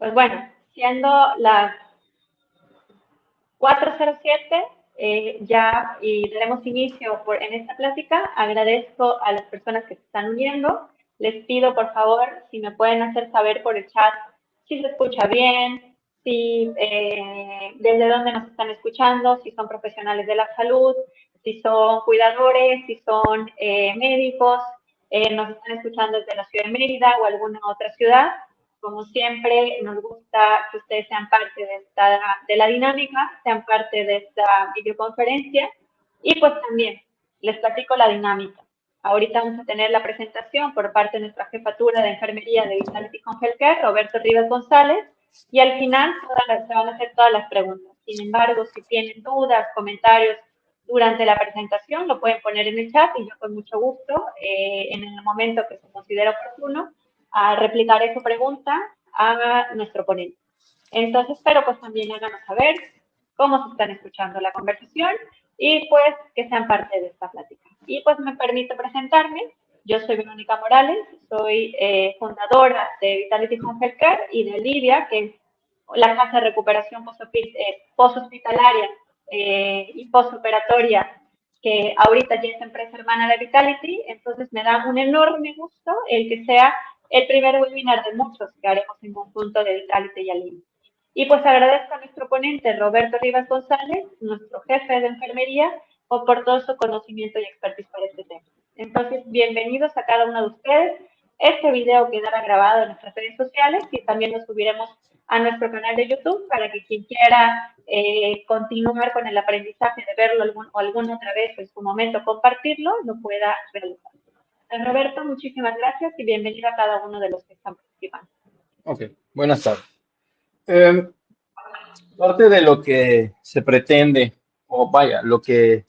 Pues bueno, siendo las 4:07, ya y daremos inicio en esta plática. Agradezco a las personas que se están uniendo. Les pido, por favor, si me pueden hacer saber por el chat si se escucha bien, si desde dónde nos están escuchando, si son profesionales de la salud, si son cuidadores, si son médicos, nos están escuchando desde la ciudad de Mérida o alguna otra ciudad. Como siempre, nos gusta que ustedes sean parte de la dinámica, sean parte de esta videoconferencia. Y pues también les platico la dinámica. Ahorita vamos a tener la presentación por parte de nuestra jefatura de enfermería de Vitality Home Healthcare, Roberto Rivas González, y al final se van a hacer todas las preguntas. Sin embargo, si tienen dudas, comentarios durante la presentación, lo pueden poner en el chat y yo con mucho gusto, en el momento que se considere oportuno, a replicar esa pregunta a nuestro ponente. Entonces, pero pues también háganos saber cómo se están escuchando la conversación y pues que sean parte de esta plática. Y pues me permito presentarme. Yo soy Verónica Morales, soy fundadora de Vitality Home Healthcare y de Livia, que es la casa de recuperación postohospitalaria y postoperatoria que ahorita ya es empresa hermana de Vitality. Entonces me da un enorme gusto el que sea el primer webinar de muchos que haremos en conjunto de Vitality y Alim. Y pues agradezco a nuestro ponente Roberto Rivas González, nuestro jefe de enfermería, por todo su conocimiento y expertise para este tema. Entonces, bienvenidos a cada uno de ustedes. Este video quedará grabado en nuestras redes sociales y también lo subiremos a nuestro canal de YouTube para que quien quiera continuar con el aprendizaje de verlo alguna otra vez en su momento, compartirlo, lo pueda realizar. Roberto, muchísimas gracias y bienvenido a cada uno de los que están participando. Ok, buenas tardes. Parte de lo que se pretende, o vaya, lo que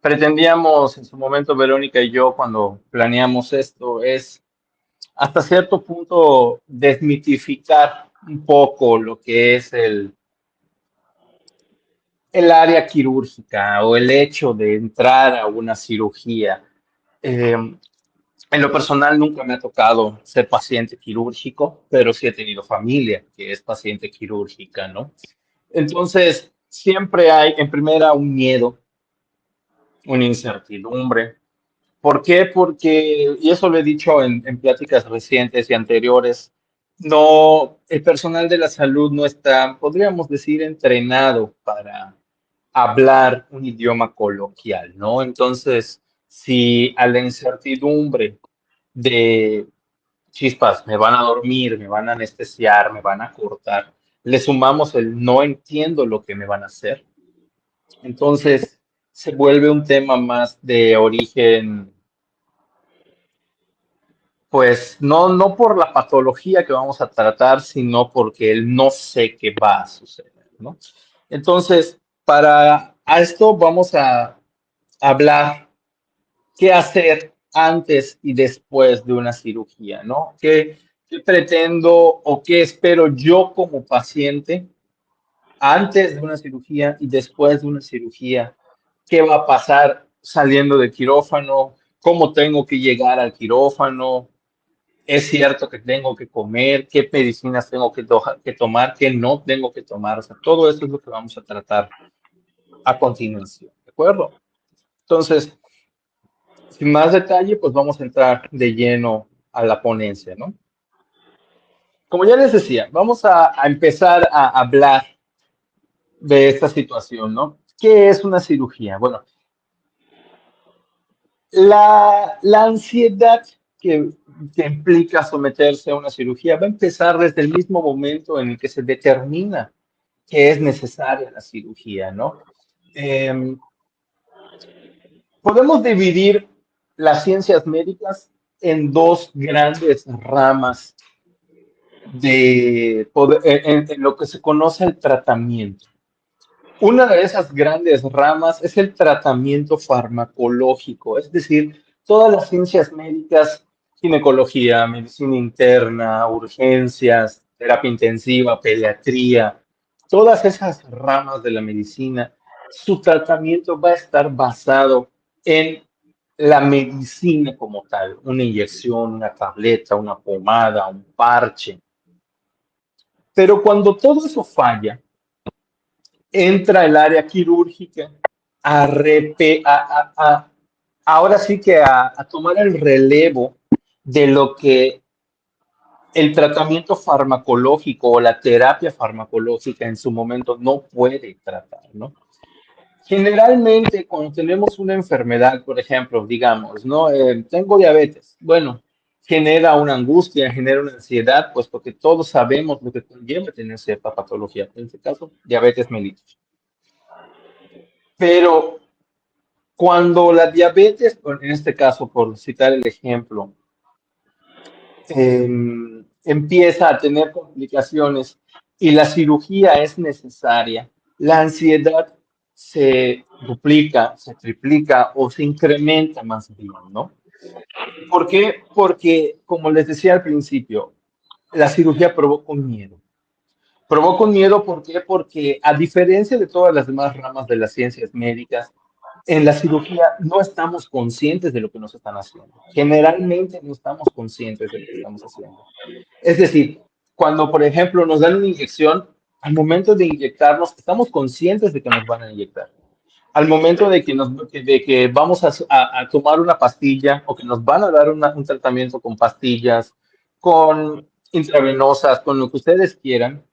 pretendíamos en su momento Verónica y yo cuando planeamos esto es hasta cierto punto desmitificar un poco lo que es el área quirúrgica o el hecho de entrar a una cirugía. En lo personal nunca me ha tocado ser paciente quirúrgico, pero sí he tenido familia que es paciente quirúrgica, ¿no? Entonces, siempre hay en primera un miedo, una incertidumbre. ¿Por qué? Porque, y eso lo he dicho en pláticas recientes y anteriores, no, el personal de la salud no está, podríamos decir, entrenado para hablar un idioma coloquial, ¿no? Entonces, si a la incertidumbre de chispas, me van a dormir, me van a anestesiar, me van a cortar, le sumamos el no entiendo lo que me van a hacer, entonces se vuelve un tema más de origen, pues no por la patología que vamos a tratar, sino porque él no sé qué va a suceder, ¿no? Entonces, para a esto vamos a hablar qué hacer antes y después de una cirugía, ¿no? ¿Qué pretendo o qué espero yo como paciente antes de una cirugía y después de una cirugía? ¿Qué va a pasar saliendo del quirófano? ¿Cómo tengo que llegar al quirófano? ¿Es cierto que tengo que comer? ¿Qué medicinas tengo que tomar? ¿Qué no tengo que tomar? O sea, todo esto es lo que vamos a tratar a continuación, ¿de acuerdo? Entonces, sin más detalle, pues vamos a entrar de lleno a la ponencia, ¿no? Como ya les decía, vamos a empezar a hablar de esta situación, ¿no? ¿Qué es una cirugía? Bueno, la ansiedad que, que implica someterse a una cirugía va a empezar desde el mismo momento en el que se determina que es necesaria la cirugía, ¿no? Eh, Podemos dividir las ciencias médicas en dos grandes ramas en lo que se conoce el tratamiento. Una de esas grandes ramas es el tratamiento farmacológico, es decir, todas las ciencias médicas, ginecología, medicina interna, urgencias, terapia intensiva, pediatría, todas esas ramas de la medicina, su tratamiento va a estar basado en la medicina como tal, una inyección, una tableta, una pomada, un parche. Pero cuando todo eso falla, entra el área quirúrgica a, ahora sí que a tomar el relevo de lo que el tratamiento farmacológico o la terapia farmacológica en su momento no puede tratar, ¿no? Generalmente, cuando tenemos una enfermedad, por ejemplo, digamos, ¿no? Tengo diabetes. Bueno, genera una angustia, genera una ansiedad, pues porque todos sabemos lo que conlleva tener cierta patología. En este caso, diabetes mellitus. Pero cuando la diabetes, en este caso, por citar el ejemplo, empieza a tener complicaciones y la cirugía es necesaria, la ansiedad se duplica, se triplica o se incrementa más bien, ¿no? ¿Por qué? Porque, como les decía al principio, la cirugía provoca un miedo. Provoca un miedo, ¿por qué? Porque a diferencia de todas las demás ramas de las ciencias médicas, en la cirugía no estamos conscientes de lo que nos están haciendo. Generalmente no estamos conscientes de lo que estamos haciendo. Es decir, cuando, por ejemplo, nos dan una inyección, al momento de inyectarnos, estamos conscientes de que nos van a inyectar. Al momento de que vamos a tomar una pastilla o que nos van a dar un tratamiento con pastillas, con intravenosas, con lo que ustedes quieran,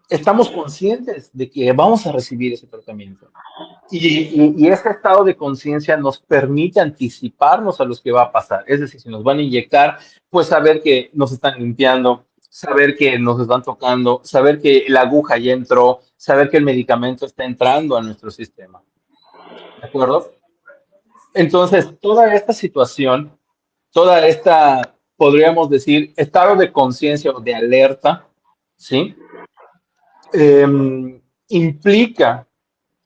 estamos conscientes de que vamos a recibir ese tratamiento. Y ese estado de conciencia nos permite anticiparnos a los que va a pasar. Es decir, si nos van a inyectar, pues saber que nos están limpiando, saber que nos están tocando, saber que la aguja ya entró, saber que el medicamento está entrando a nuestro sistema. ¿De acuerdo? Entonces, toda esta situación, toda esta, podríamos decir, estado de conciencia o de alerta, ¿sí? Implica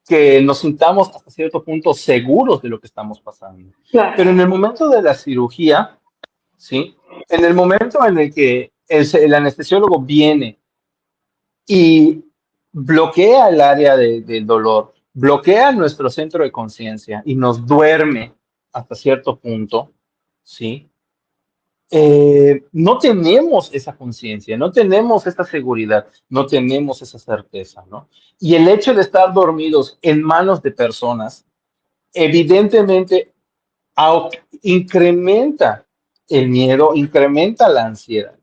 que nos sintamos hasta cierto punto seguros de lo que estamos pasando. Claro. Pero en el momento de la cirugía, ¿sí? En el momento en el que el anestesiólogo viene y bloquea el área del dolor, bloquea nuestro centro de conciencia y nos duerme hasta cierto punto, ¿sí? No tenemos esa conciencia, no tenemos esa seguridad, no tenemos esa certeza, ¿no? Y el hecho de estar dormidos en manos de personas, evidentemente incrementa el miedo, incrementa la ansiedad,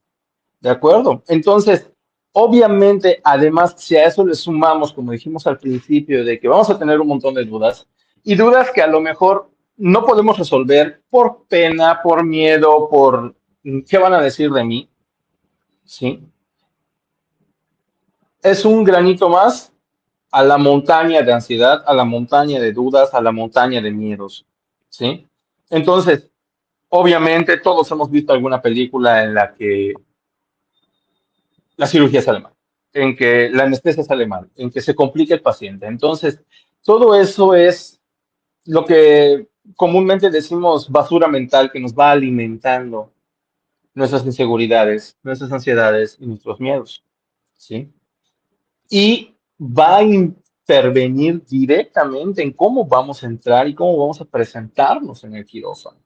¿de acuerdo? Entonces, obviamente, además, si a eso le sumamos, como dijimos al principio, de que vamos a tener un montón de dudas, y dudas que a lo mejor no podemos resolver por pena, por miedo, por qué van a decir de mí, ¿sí? Es un granito más a la montaña de ansiedad, a la montaña de dudas, a la montaña de miedos, ¿sí? Entonces, obviamente todos hemos visto alguna película en la que la cirugía sale mal, en que la anestesia sale mal, en que se complica el paciente. Entonces, todo eso es lo que comúnmente decimos basura mental que nos va alimentando nuestras inseguridades, nuestras ansiedades y nuestros miedos, ¿sí? Y va a intervenir directamente en cómo vamos a entrar y cómo vamos a presentarnos en el quirófano,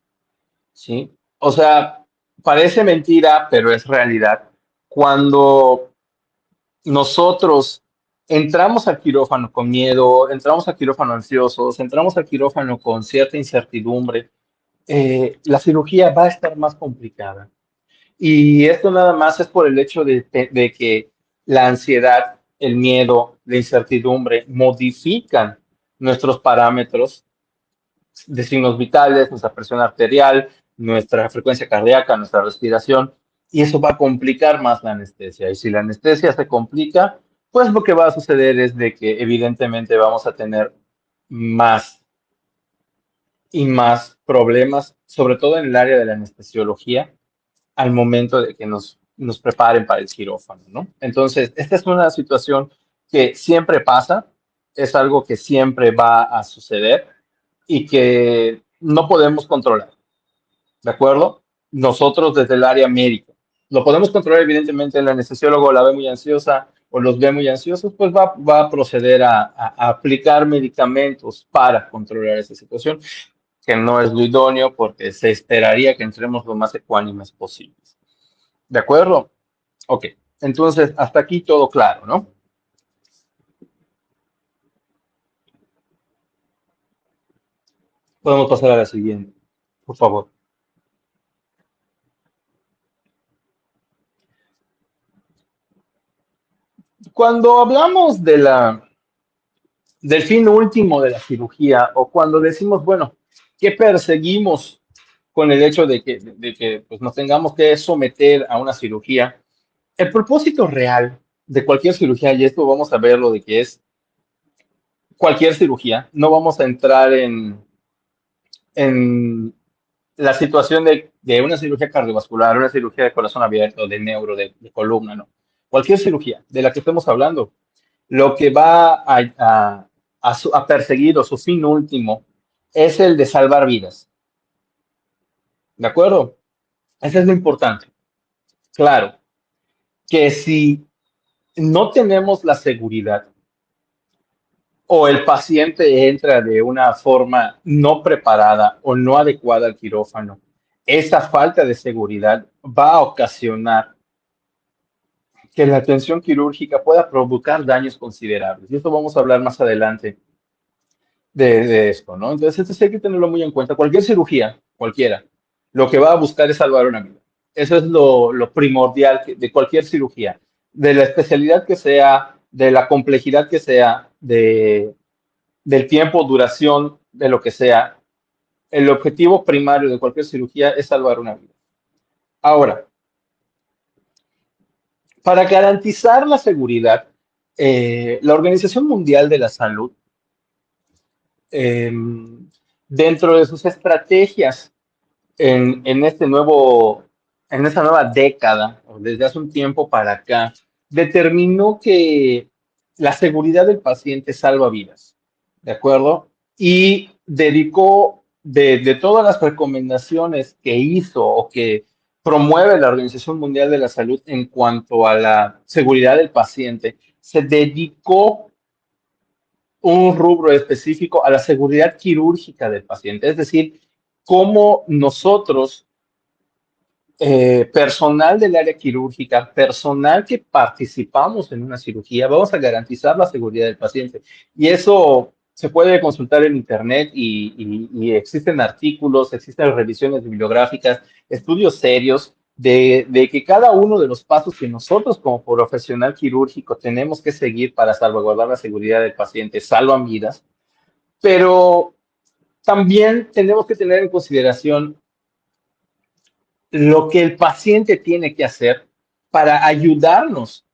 ¿sí? O sea, parece mentira, pero es realidad. Cuando nosotros entramos al quirófano con miedo, entramos al quirófano ansiosos, entramos al quirófano con cierta incertidumbre, la cirugía va a estar más complicada. Y esto nada más es por el hecho de que la ansiedad, el miedo, la incertidumbre modifican nuestros parámetros de signos vitales, nuestra presión arterial, nuestra frecuencia cardíaca, nuestra respiración, y eso va a complicar más la anestesia. Y si la anestesia se complica, pues lo que va a suceder es de que evidentemente vamos a tener más y más problemas, sobre todo en el área de la anestesiología, al momento de que nos preparen para el quirófano, ¿no? Entonces, esta es una situación que siempre pasa, es algo que siempre va a suceder y que no podemos controlar, ¿de acuerdo? Nosotros desde el área médica. Lo podemos controlar, evidentemente, el anestesiólogo la ve muy ansiosa o los ve muy ansiosos, pues va a proceder a aplicar medicamentos para controlar esa situación, que no es lo idóneo porque se esperaría que entremos lo más ecuánimes posibles. ¿De acuerdo? Ok. Entonces, hasta aquí todo claro, ¿no? Podemos pasar a la siguiente, por favor. Cuando hablamos del fin último de la cirugía o cuando decimos, bueno, ¿qué perseguimos con el hecho de que pues, nos tengamos que someter a una cirugía? El propósito real de cualquier cirugía, y esto vamos a ver lo de que es cualquier cirugía, no vamos a entrar en la situación de una cirugía cardiovascular, una cirugía de corazón abierto, de neuro, de columna, no. Cualquier cirugía de la que estemos hablando, lo que va a perseguir o su fin último es el de salvar vidas. ¿De acuerdo? Eso es lo importante. Claro, que si no tenemos la seguridad o el paciente entra de una forma no preparada o no adecuada al quirófano, esa falta de seguridad va a ocasionar que la atención quirúrgica pueda provocar daños considerables. Y esto vamos a hablar más adelante de esto, ¿no? Entonces, esto sí hay que tenerlo muy en cuenta. Cualquier cirugía, cualquiera, lo que va a buscar es salvar una vida. Eso es lo primordial de cualquier cirugía, de la especialidad que sea, de la complejidad que sea, del tiempo, duración, de lo que sea. El objetivo primario de cualquier cirugía es salvar una vida. Ahora, para garantizar la seguridad, la Organización Mundial de la Salud, eh, dentro de sus estrategias en este nuevo, en esta nueva década, o desde hace un tiempo para acá, determinó que la seguridad del paciente salva vidas, ¿de acuerdo? Y dedicó de todas las recomendaciones que hizo o que promueve la Organización Mundial de la Salud en cuanto a la seguridad del paciente, se dedicó un rubro específico a la seguridad quirúrgica del paciente, es decir, cómo nosotros, personal del área quirúrgica, personal que participamos en una cirugía, vamos a garantizar la seguridad del paciente. Y eso se puede consultar en Internet y existen artículos, existen revisiones bibliográficas, estudios serios de que cada uno de los pasos que nosotros como profesional quirúrgico tenemos que seguir para salvaguardar la seguridad del paciente salvan vidas, pero también tenemos que tener en consideración lo que el paciente tiene que hacer para ayudarnos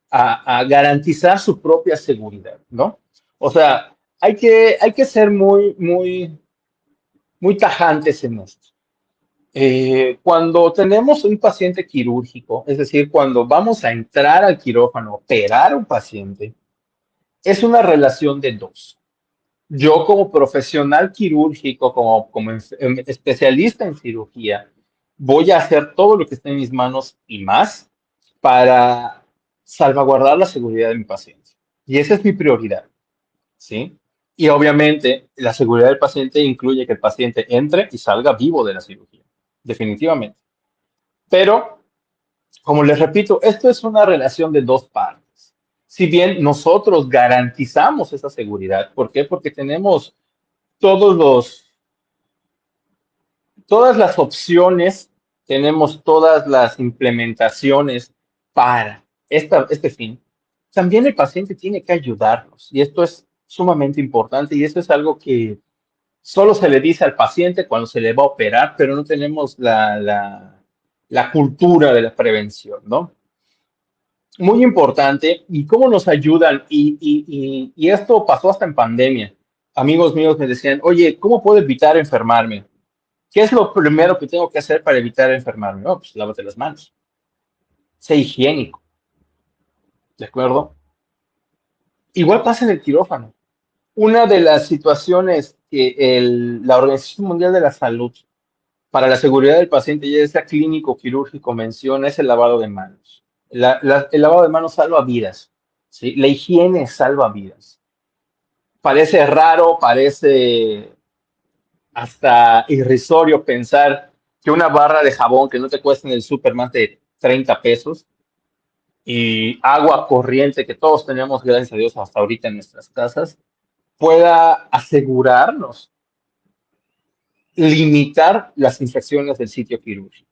a garantizar su propia seguridad, ¿no? O sea, hay que ser muy tajantes en esto. Cuando tenemos un paciente quirúrgico, es decir, cuando vamos a entrar al quirófano, operar a un paciente, es una relación de dos. Yo como profesional quirúrgico, como especialista en cirugía, voy a hacer todo lo que esté en mis manos y más para salvaguardar la seguridad de mi paciente. Y esa es mi prioridad, ¿sí? Y obviamente la seguridad del paciente incluye que el paciente entre y salga vivo de la cirugía, definitivamente. Pero, como les repito, esto es una relación de dos partes. Si bien nosotros garantizamos esa seguridad, ¿por qué? Porque tenemos todos todas las opciones, tenemos todas las implementaciones para este fin. También el paciente tiene que ayudarnos y esto es sumamente importante y esto es algo que solo se le dice al paciente cuando se le va a operar, pero no tenemos la cultura de la prevención, ¿no? Muy importante y cómo nos ayudan y esto pasó hasta en pandemia. Amigos míos me decían, oye, ¿cómo puedo evitar enfermarme? ¿Qué es lo primero que tengo que hacer para evitar enfermarme? No, pues lávate las manos. Sé higiénico, ¿de acuerdo? Igual pasa en el quirófano. Una de las situaciones que la Organización Mundial de la Salud para la seguridad del paciente, ya sea clínico o quirúrgico, menciona es el lavado de manos. El lavado de manos salva vidas, ¿sí? La higiene salva vidas. Parece raro, parece hasta irrisorio pensar que una barra de jabón que no te cuesta en el súper más de 30 pesos y agua corriente que todos tenemos, gracias a Dios, hasta ahorita en nuestras casas, pueda asegurarnos limitar las infecciones del sitio quirúrgico.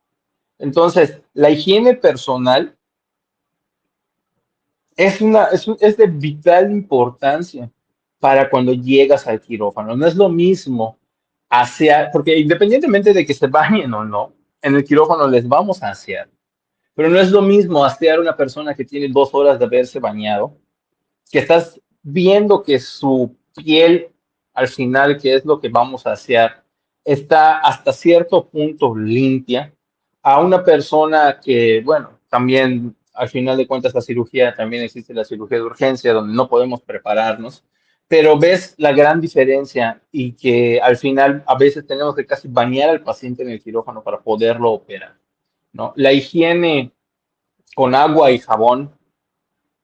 Entonces, la higiene personal es de vital importancia para cuando llegas al quirófano. No es lo mismo asear, porque independientemente de que se bañen o no, en el quirófano les vamos a asear. Pero no es lo mismo asear a una persona que tiene 2 horas de haberse bañado, que estás viendo que su piel, al final, que es lo que vamos a asear, está hasta cierto punto limpia, a una persona que, bueno, también al final de cuentas la cirugía, también existe la cirugía de urgencia, donde no podemos prepararnos, pero ves la gran diferencia y que al final a veces tenemos que casi bañar al paciente en el quirófano para poderlo operar, ¿no? La higiene con agua y jabón,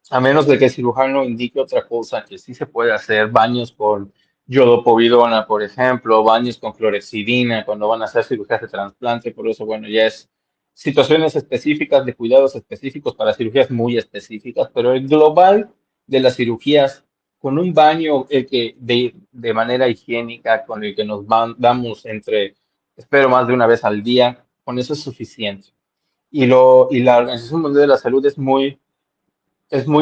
a menos de que el cirujano indique otra cosa, que sí se puede hacer, baños con yodopovidona, por ejemplo, baños con clorexidina cuando van a hacer cirugías de trasplante, por eso, bueno, ya es situaciones específicas de cuidados específicos para cirugías muy específicas, pero el global de las cirugías con un baño que de manera higiénica, con el que damos entre, espero más de una vez al día, con eso es suficiente. Y la Organización Mundial de la Salud es muy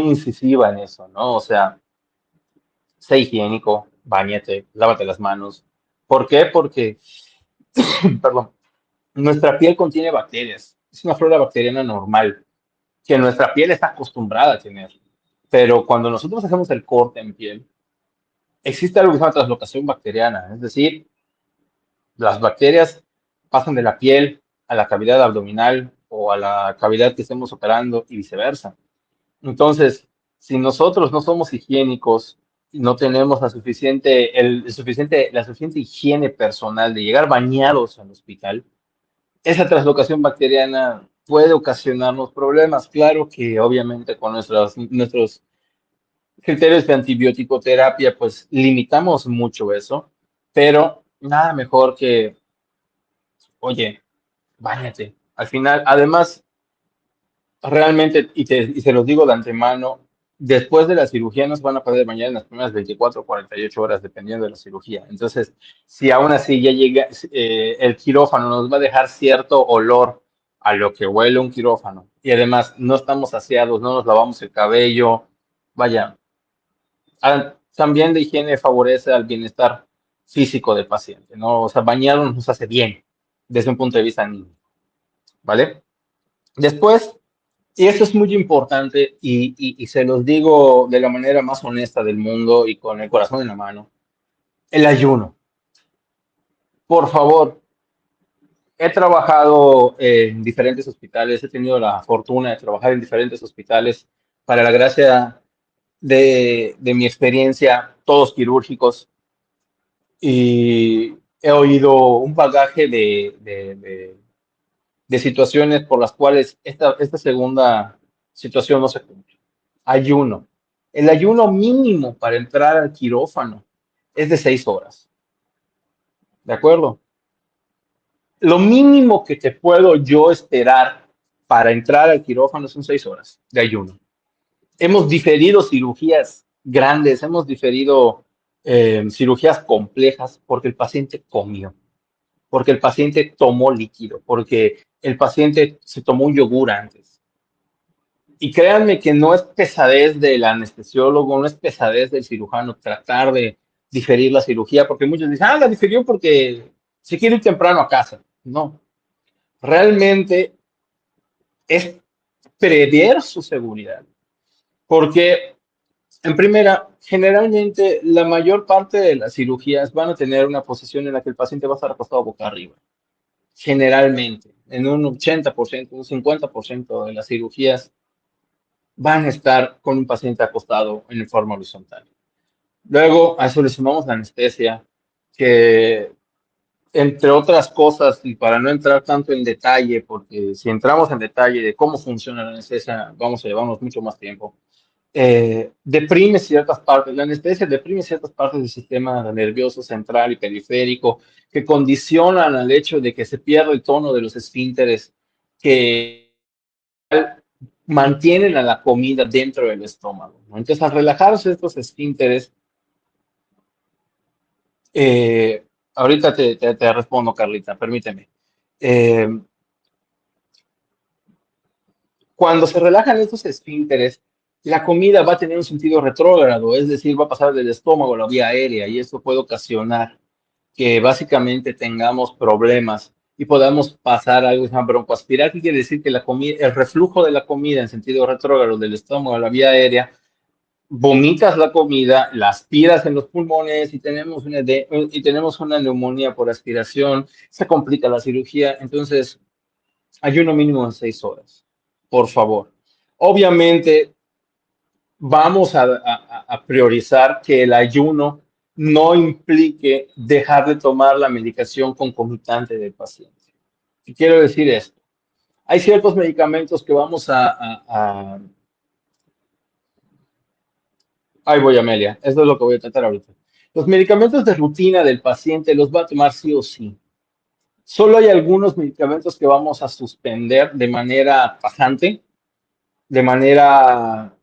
incisiva en eso, ¿no? O sea, sé higiénico, báñate, lávate las manos. ¿Por qué? Porque, perdón, nuestra piel contiene bacterias. Es una flora bacteriana normal que nuestra piel está acostumbrada a tener. Pero cuando nosotros hacemos el corte en piel, existe algo que se llama translocación bacteriana. Es decir, las bacterias pasan de la piel a la cavidad abdominal o a la cavidad que estemos operando y viceversa. Entonces, si nosotros no somos higiénicos y no tenemos la suficiente higiene personal de llegar bañados al hospital, esa translocación bacteriana puede ocasionarnos problemas. Claro que obviamente con nuestros criterios de antibiótico terapia, pues limitamos mucho eso, pero nada mejor que, oye, báñate. Al final, además, realmente, y se los digo de antemano, después de la cirugía no se van a poder bañar en las primeras 24 o 48 horas, dependiendo de la cirugía. Entonces, si aún así ya llega, el quirófano nos va a dejar cierto olor a lo que huele un quirófano, y además no estamos aseados, no nos lavamos el cabello, vaya, también la higiene favorece al bienestar físico del paciente, ¿no? O sea, bañarnos nos hace bien desde un punto de vista anímico, ¿vale? Después, y eso es muy importante y se los digo de la manera más honesta del mundo y con el corazón en la mano, el ayuno. Por favor, he trabajado en diferentes hospitales, he tenido la fortuna de trabajar en diferentes hospitales para la gracia de mi experiencia, todos quirúrgicos, y he oído un bagaje de situaciones por las cuales esta segunda situación no se cumple. Ayuno. El ayuno mínimo para entrar al quirófano es de 6 horas. ¿De acuerdo? Lo mínimo que te puedo yo esperar para entrar al quirófano son 6 horas de ayuno. Hemos diferido cirugías grandes, hemos diferido cirugías complejas porque el paciente comió, porque el paciente tomó líquido, porque el paciente se tomó un yogur antes. Y créanme que no es pesadez del anestesiólogo, no es pesadez del cirujano tratar de diferir la cirugía, porque muchos dicen, la difirió porque se quiere ir temprano a casa. No, realmente es prever su seguridad, porque en primera, generalmente la mayor parte de las cirugías van a tener una posición en la que el paciente va a estar acostado boca arriba. Generalmente, en un 80%, un 50% de las cirugías van a estar con un paciente acostado en forma horizontal. Luego, a eso le sumamos la anestesia, que entre otras cosas, y para no entrar tanto en detalle, porque si entramos en detalle de cómo funciona la anestesia, vamos a llevarnos mucho más tiempo, deprime ciertas partes, la anestesia deprime ciertas partes del sistema nervioso central y periférico que condicionan al hecho de que se pierda el tono de los esfínteres, que mantienen a la comida dentro del estómago, ¿no? Entonces, al relajarse estos esfínteres, eh, ahorita te respondo, Carlita, permíteme. Eh, Cuando se relajan estos esfínteres, la comida va a tener un sentido retrógrado, es decir, va a pasar del estómago a la vía aérea y esto puede ocasionar que básicamente tengamos problemas y podamos pasar a algo que se llama broncoaspirar, que quiere decir que la comida, el reflujo de la comida en sentido retrógrado del estómago a la vía aérea, vomitas la comida, la aspiras en los pulmones y tenemos una neumonía por aspiración, se complica la cirugía, entonces ayuno mínimo de 6 horas, por favor. Obviamente, vamos a priorizar que el ayuno no implique dejar de tomar la medicación concomitante del paciente. ¿Qué quiero decir esto? Hay ciertos medicamentos que vamos Ahí voy, Amelia. Eso es lo que voy a tratar ahorita. Los medicamentos de rutina del paciente los va a tomar sí o sí. Solo hay algunos medicamentos que vamos a suspender de manera tajante, de manera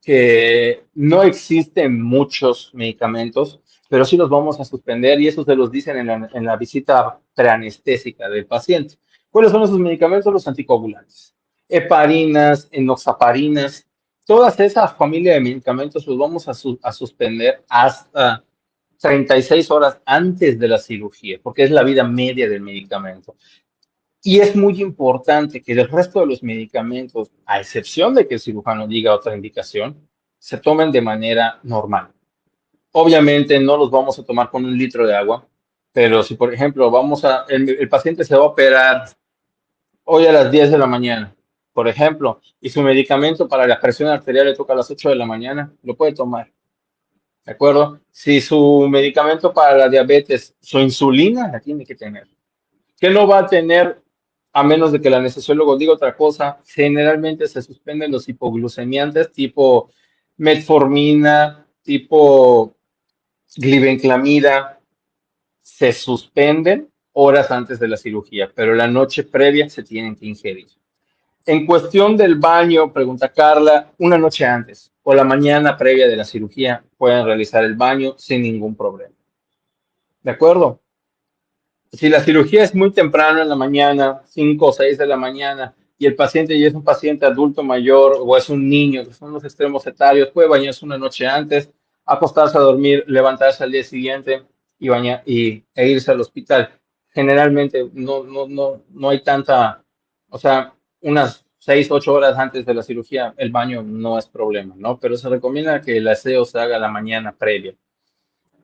que no existen muchos medicamentos, pero sí los vamos a suspender y eso se los dicen en la visita preanestésica del paciente. ¿Cuáles son esos medicamentos? Los anticoagulantes, heparinas, enoxaparinas, todas esas familias de medicamentos los vamos a suspender hasta 36 horas antes de la cirugía, porque es la vida media del medicamento. Y es muy importante que el resto de los medicamentos, a excepción de que el cirujano diga otra indicación, se tomen de manera normal. Obviamente no los vamos a tomar con 1 litro de agua, pero si por ejemplo el paciente se va a operar hoy a las 10 de la mañana, por ejemplo, y su medicamento para la presión arterial le toca a las 8 de la mañana, lo puede tomar, ¿de acuerdo? Si su medicamento para la diabetes, su insulina la tiene que tener. ¿Qué no va a tener a menos de que el anestesiólogo diga otra cosa? Generalmente se suspenden los hipoglucemiantes tipo metformina, tipo glibenclamida, se suspenden horas antes de la cirugía, pero la noche previa se tienen que ingerir. En cuestión del baño, pregunta Carla, una noche antes o la mañana previa de la cirugía pueden realizar el baño sin ningún problema. ¿De acuerdo? Si la cirugía es muy temprano en la mañana, 5 o 6 de la mañana, y el paciente ya es un paciente adulto mayor o es un niño, que son los extremos etarios, puede bañarse una noche antes, acostarse a dormir, levantarse al día siguiente e irse al hospital. Generalmente no hay tanta, o sea, unas 6, 8 horas antes de la cirugía, el baño no es problema, ¿no? Pero se recomienda que el aseo se haga la mañana previa.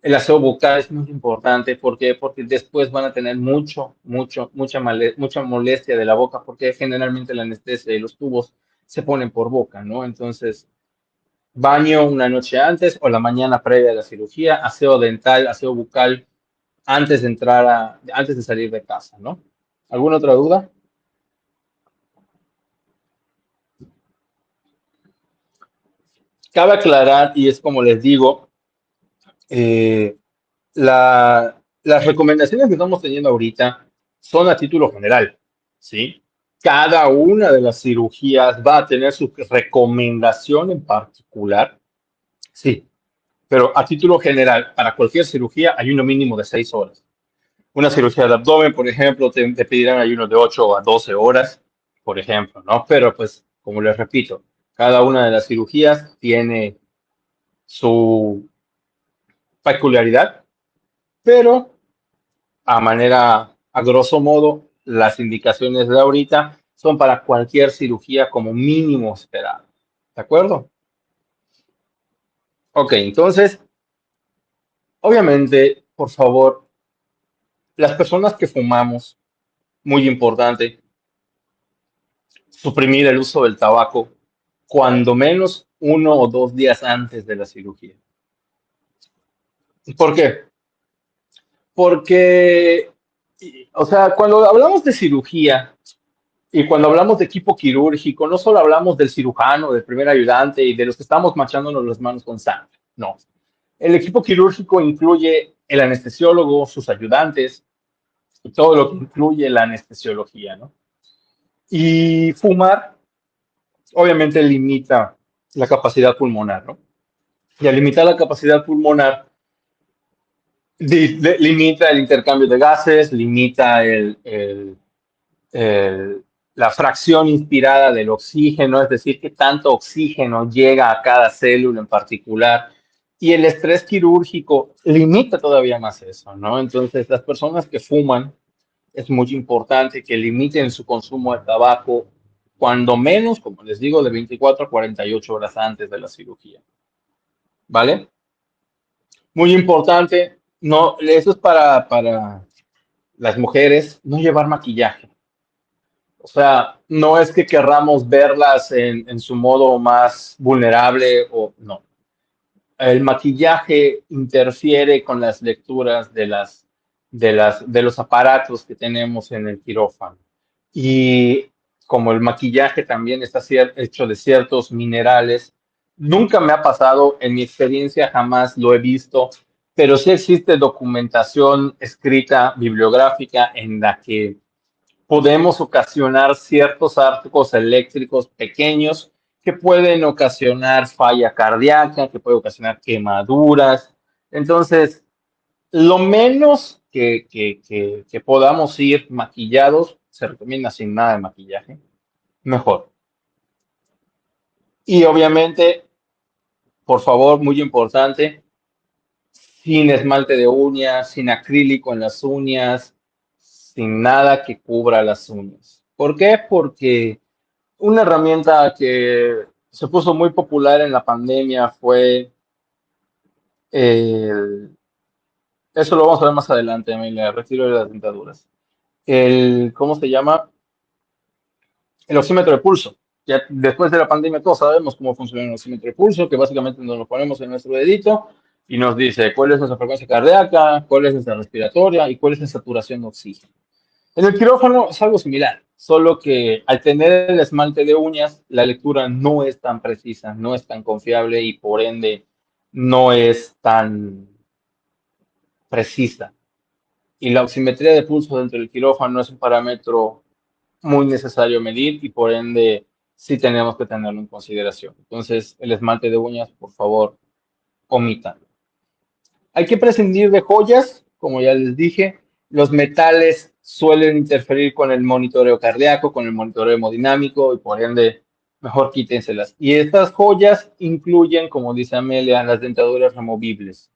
El aseo bucal es muy importante. ¿Por qué? Porque después van a tener mucha molestia de la boca, porque generalmente la anestesia y los tubos se ponen por boca, ¿no? Entonces, baño una noche antes o la mañana previa a la cirugía, aseo dental, aseo bucal, antes de salir de casa, ¿no? ¿Alguna otra duda? Cabe aclarar, y es como les digo, eh, las recomendaciones que estamos teniendo ahorita son a título general, ¿sí? Cada una de las cirugías va a tener su recomendación en particular, sí, pero a título general, para cualquier cirugía hay uno mínimo de 6 horas. Una cirugía de abdomen, por ejemplo, te pedirán ayuno de 8 a 12 horas, por ejemplo, ¿no? Pero pues, como les repito, cada una de las cirugías tiene su peculiaridad, pero a grosso modo, las indicaciones de ahorita son para cualquier cirugía como mínimo esperado. ¿De acuerdo? Ok, entonces, obviamente, por favor, las personas que fumamos, muy importante, suprimir el uso del tabaco cuando menos 1 o 2 días antes de la cirugía. ¿Por qué? Porque, o sea, cuando hablamos de cirugía, y cuando hablamos de equipo quirúrgico, no solo hablamos del cirujano, del primer ayudante y de los que estamos manchándonos las manos con sangre. No. El equipo quirúrgico incluye el anestesiólogo, sus ayudantes y todo lo que incluye la anestesiología, ¿no? Y fumar obviamente limita la capacidad pulmonar, ¿no? Y al limitar la capacidad pulmonar, limita el intercambio de gases, limita el- la fracción inspirada del oxígeno, es decir, que tanto oxígeno llega a cada célula en particular. Y el estrés quirúrgico limita todavía más eso, ¿no? Entonces, las personas que fuman, es muy importante que limiten su consumo de tabaco, cuando menos, como les digo, de 24 a 48 horas antes de la cirugía, ¿vale? Muy importante, no, eso es para las mujeres, no llevar maquillaje. O sea, no es que querramos verlas en su modo más vulnerable o no. El maquillaje interfiere con las lecturas de los aparatos que tenemos en el quirófano. Y como el maquillaje también está hecho de ciertos minerales, nunca me ha pasado, en mi experiencia jamás lo he visto, pero sí existe documentación escrita, bibliográfica, en la que podemos ocasionar ciertos arcos eléctricos pequeños que pueden ocasionar falla cardíaca, que pueden ocasionar quemaduras. Entonces, lo menos que podamos ir maquillados, se recomienda sin nada de maquillaje, mejor. Y obviamente, por favor, muy importante, sin esmalte de uñas, sin acrílico en las uñas, sin nada que cubra las uñas. ¿Por qué? Porque una herramienta que se puso muy popular en la pandemia fue el, eso lo vamos a ver más adelante, Emilia, el retiro de las dentaduras. ¿Cómo se llama? El oxímetro de pulso. Ya después de la pandemia todos sabemos cómo funciona el oxímetro de pulso, que básicamente nos lo ponemos en nuestro dedito y nos dice cuál es nuestra frecuencia cardíaca, cuál es nuestra respiratoria y cuál es la saturación de oxígeno. En el quirófano es algo similar, solo que al tener el esmalte de uñas, la lectura no es tan precisa, no es tan confiable y por ende no es tan precisa. Y la oximetría de pulso dentro del quirófano es un parámetro muy necesario medir y por ende sí tenemos que tenerlo en consideración. Entonces, el esmalte de uñas, por favor, omítanlo. Hay que prescindir de joyas, como ya les dije. Los metales suelen interferir con el monitoreo cardíaco, con el monitoreo hemodinámico y por ende, mejor quítenselas. Y estas joyas incluyen, como dice Amelia, las dentaduras removibles.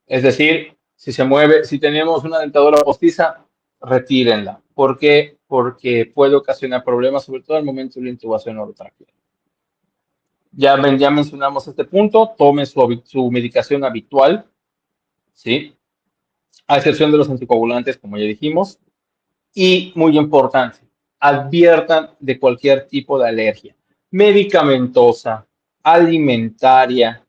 Es decir, si se mueve, si tenemos una dentadura postiza, retírenla. ¿Por qué? Porque puede ocasionar problemas, sobre todo al momento de la intubación orotraqueal. Ya mencionamos este punto, tome su medicación habitual, ¿sí? A excepción de los anticoagulantes, como ya dijimos. Y muy importante, adviertan de cualquier tipo de alergia, medicamentosa, alimentaria,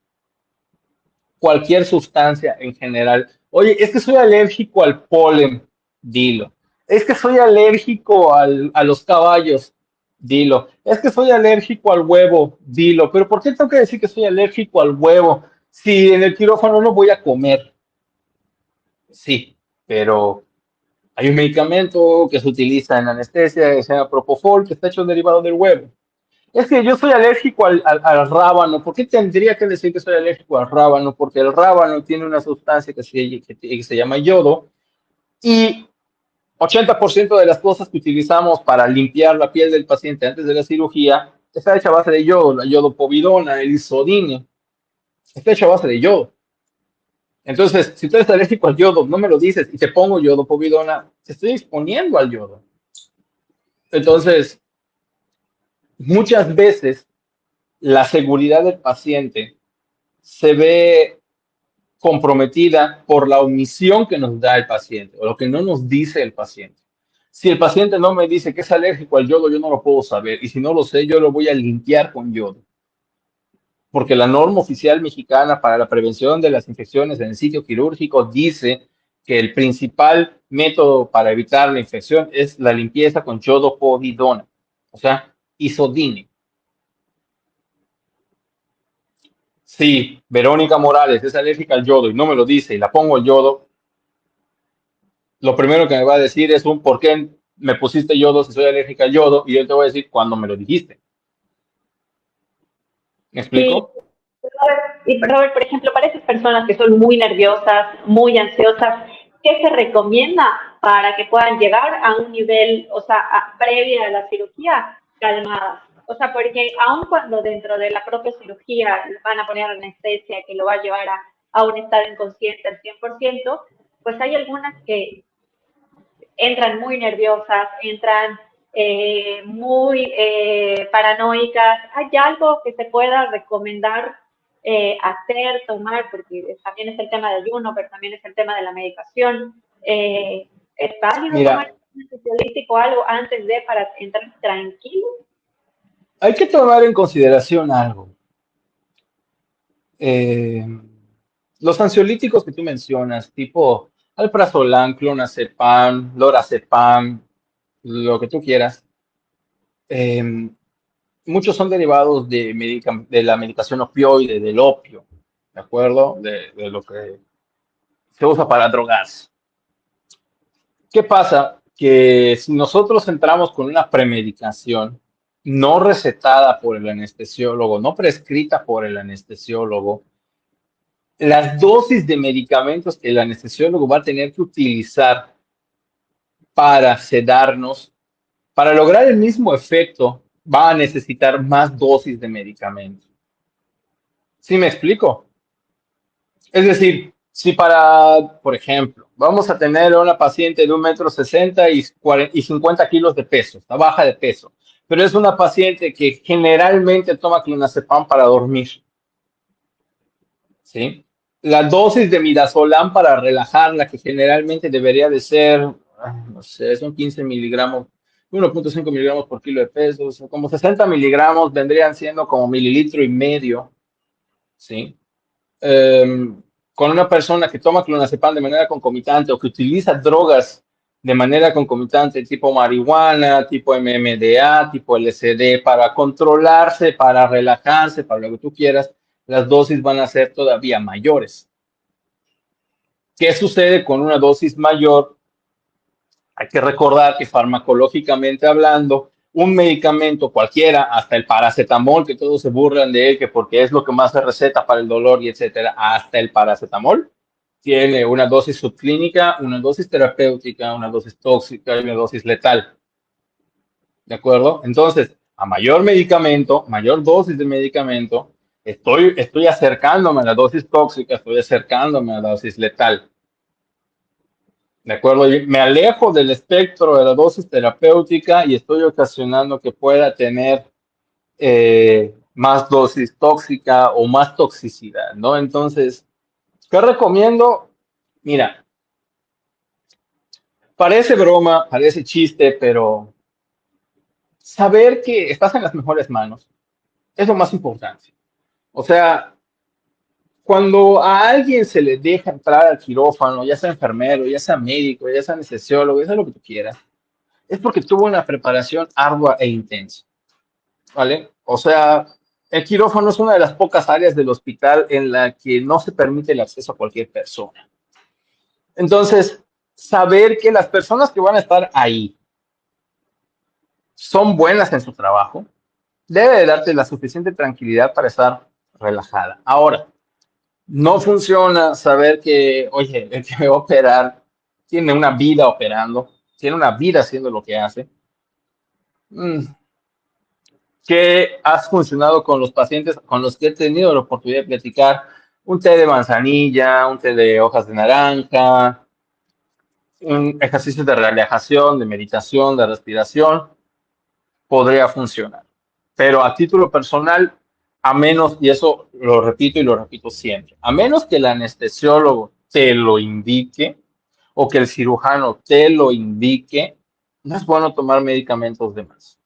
cualquier sustancia en general. Oye, es que soy alérgico al polen, dilo. Es que soy alérgico a los caballos, dilo. Es que soy alérgico al huevo, dilo. Pero ¿por qué tengo que decir que soy alérgico al huevo si en el quirófano no voy a comer? Sí, pero hay un medicamento que se utiliza en anestesia que se llama Propofol, que está hecho derivado del huevo. Es que yo soy alérgico al rábano. ¿Por qué tendría que decir que soy alérgico al rábano? Porque el rábano tiene una sustancia que se llama yodo y 80% de las cosas que utilizamos para limpiar la piel del paciente antes de la cirugía está hecha a base de yodo, la yodopovidona, el isodine, está hecha a base de yodo. Entonces, si tú eres alérgico al yodo, no me lo dices y te pongo yodopovidona, te estoy exponiendo al yodo. Entonces, muchas veces la seguridad del paciente se ve comprometida por la omisión que nos da el paciente o lo que no nos dice el paciente. Si el paciente no me dice que es alérgico al yodo, yo no lo puedo saber. Y si no lo sé, yo lo voy a limpiar con yodo. Porque la norma oficial mexicana para la prevención de las infecciones en el sitio quirúrgico dice que el principal método para evitar la infección es la limpieza con yodopovidona, o sea, isodine. Si Verónica Morales es alérgica al yodo y no me lo dice y la pongo el yodo, lo primero que me va a decir es un ¿por qué me pusiste yodo si soy alérgica al yodo? Y yo te voy a decir cuándo me lo dijiste. ¿Me Sí, explico? y Robert, por ejemplo, para esas personas que son muy nerviosas, muy ansiosas, ¿qué se recomienda para que puedan llegar a un nivel, o sea, previa a la cirugía, calmadas? O sea, porque aun cuando dentro de la propia cirugía van a poner anestesia que lo va a llevar a un estado inconsciente al 100%, pues hay algunas que entran muy nerviosas, entran muy paranoicas. ¿Hay algo que se pueda recomendar hacer, tomar? Porque también es el tema del ayuno, pero también es el tema de la medicación. ¿Es válido tomar Mira, un ansiolítico o algo antes de para entrar tranquilo? hay que tomar en consideración algo. Eh, los ansiolíticos que tú mencionas, tipo alprazolam, clonazepam, lorazepam, lo que tú quieras, eh, muchos son derivados de la medicación opioide, del opio, ¿de acuerdo? De lo que se usa para drogarse. ¿Qué pasa? Que si nosotros entramos con una premedicación no recetada por el anestesiólogo, no prescrita por el anestesiólogo, las dosis de medicamentos que el anestesiólogo va a tener que utilizar para sedarnos, para lograr el mismo efecto, va a necesitar más dosis de medicamento. ¿Sí me explico? Es decir, si para, por ejemplo, vamos a tener a una paciente de 1,60 m y 50 kilos de peso, está baja de peso, pero es una paciente que generalmente toma clonazepam para dormir, ¿sí? La dosis de midazolam para relajarla, que generalmente debería de ser, no sé, son 15 miligramos, 1,5 miligramos por kilo de peso, o sea, como 60 miligramos vendrían siendo como mililitro y medio, ¿sí? eh, con una persona que toma clonazepam de manera concomitante o que utiliza drogas de manera concomitante, tipo marihuana, tipo MMDA, tipo LSD, para controlarse, para relajarse, para lo que tú quieras, las dosis van a ser todavía mayores. ¿Qué sucede con una dosis mayor? Hay que recordar que farmacológicamente hablando, un medicamento cualquiera, hasta el paracetamol, que todos se burlan de él, que porque es lo que más se receta para el dolor y etcétera, hasta el paracetamol tiene una dosis subclínica, una dosis terapéutica, una dosis tóxica y una dosis letal. ¿De acuerdo? Entonces, a mayor medicamento, mayor dosis de medicamento, estoy acercándome a la dosis tóxica, estoy acercándome a la dosis letal. ¿De acuerdo? Y me alejo del espectro de la dosis terapéutica y estoy ocasionando que pueda tener más dosis tóxica o más toxicidad, ¿no? Entonces, ¿qué recomiendo? Mira, parece broma, parece chiste, pero saber que estás en las mejores manos es lo más importante. O sea, cuando a alguien se le deja entrar al quirófano, ya sea enfermero, ya sea médico, ya sea anestesiólogo, ya sea lo que tú quieras, es porque tuvo una preparación ardua e intensa, ¿vale? O sea, el quirófano es una de las pocas áreas del hospital en la que no se permite el acceso a cualquier persona. Entonces, saber que las personas que van a estar ahí son buenas en su trabajo, debe de darte la suficiente tranquilidad para estar relajada. Ahora, no funciona saber que, oye, el que me va a operar tiene una vida operando, tiene una vida haciendo lo que hace. Mm, ¿Qué has funcionado con los pacientes con los que he tenido la oportunidad de platicar? Un té de manzanilla, un té de hojas de naranja, un ejercicio de relajación, de meditación, de respiración, podría funcionar. Pero a título personal, a menos, y eso lo repito siempre, a menos que el anestesiólogo te lo indique o que el cirujano te lo indique, no es bueno tomar medicamentos de más.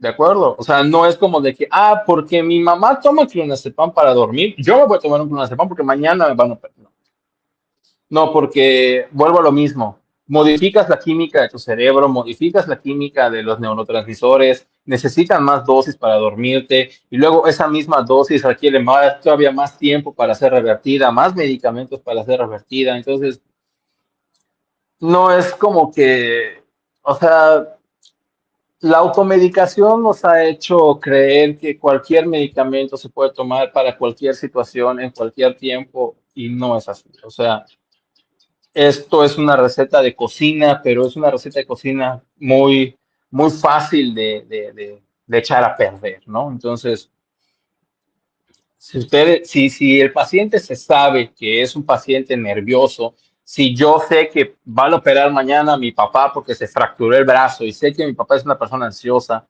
¿De acuerdo? O sea, no es como de que, porque mi mamá toma clonazepam para dormir, yo me voy a tomar un clonazepam porque mañana me van a operar. No, porque vuelvo a lo mismo. Modificas la química de tu cerebro, modificas la química de los neurotransmisores, necesitan más dosis para dormirte y luego esa misma dosis requiere todavía más tiempo para ser revertida, más medicamentos para ser revertida. Entonces, no es como que, o sea, La automedicación nos ha hecho creer que cualquier medicamento se puede tomar para cualquier situación, en cualquier tiempo, y no es así. O sea, esto es una receta de cocina, pero es una receta de cocina muy, muy fácil de echar a perder, ¿no? Entonces, si el paciente se sabe que es un paciente nervioso, si yo sé que van a operar mañana a mi papá porque se fracturó el brazo y sé que mi papá es una persona ansiosa,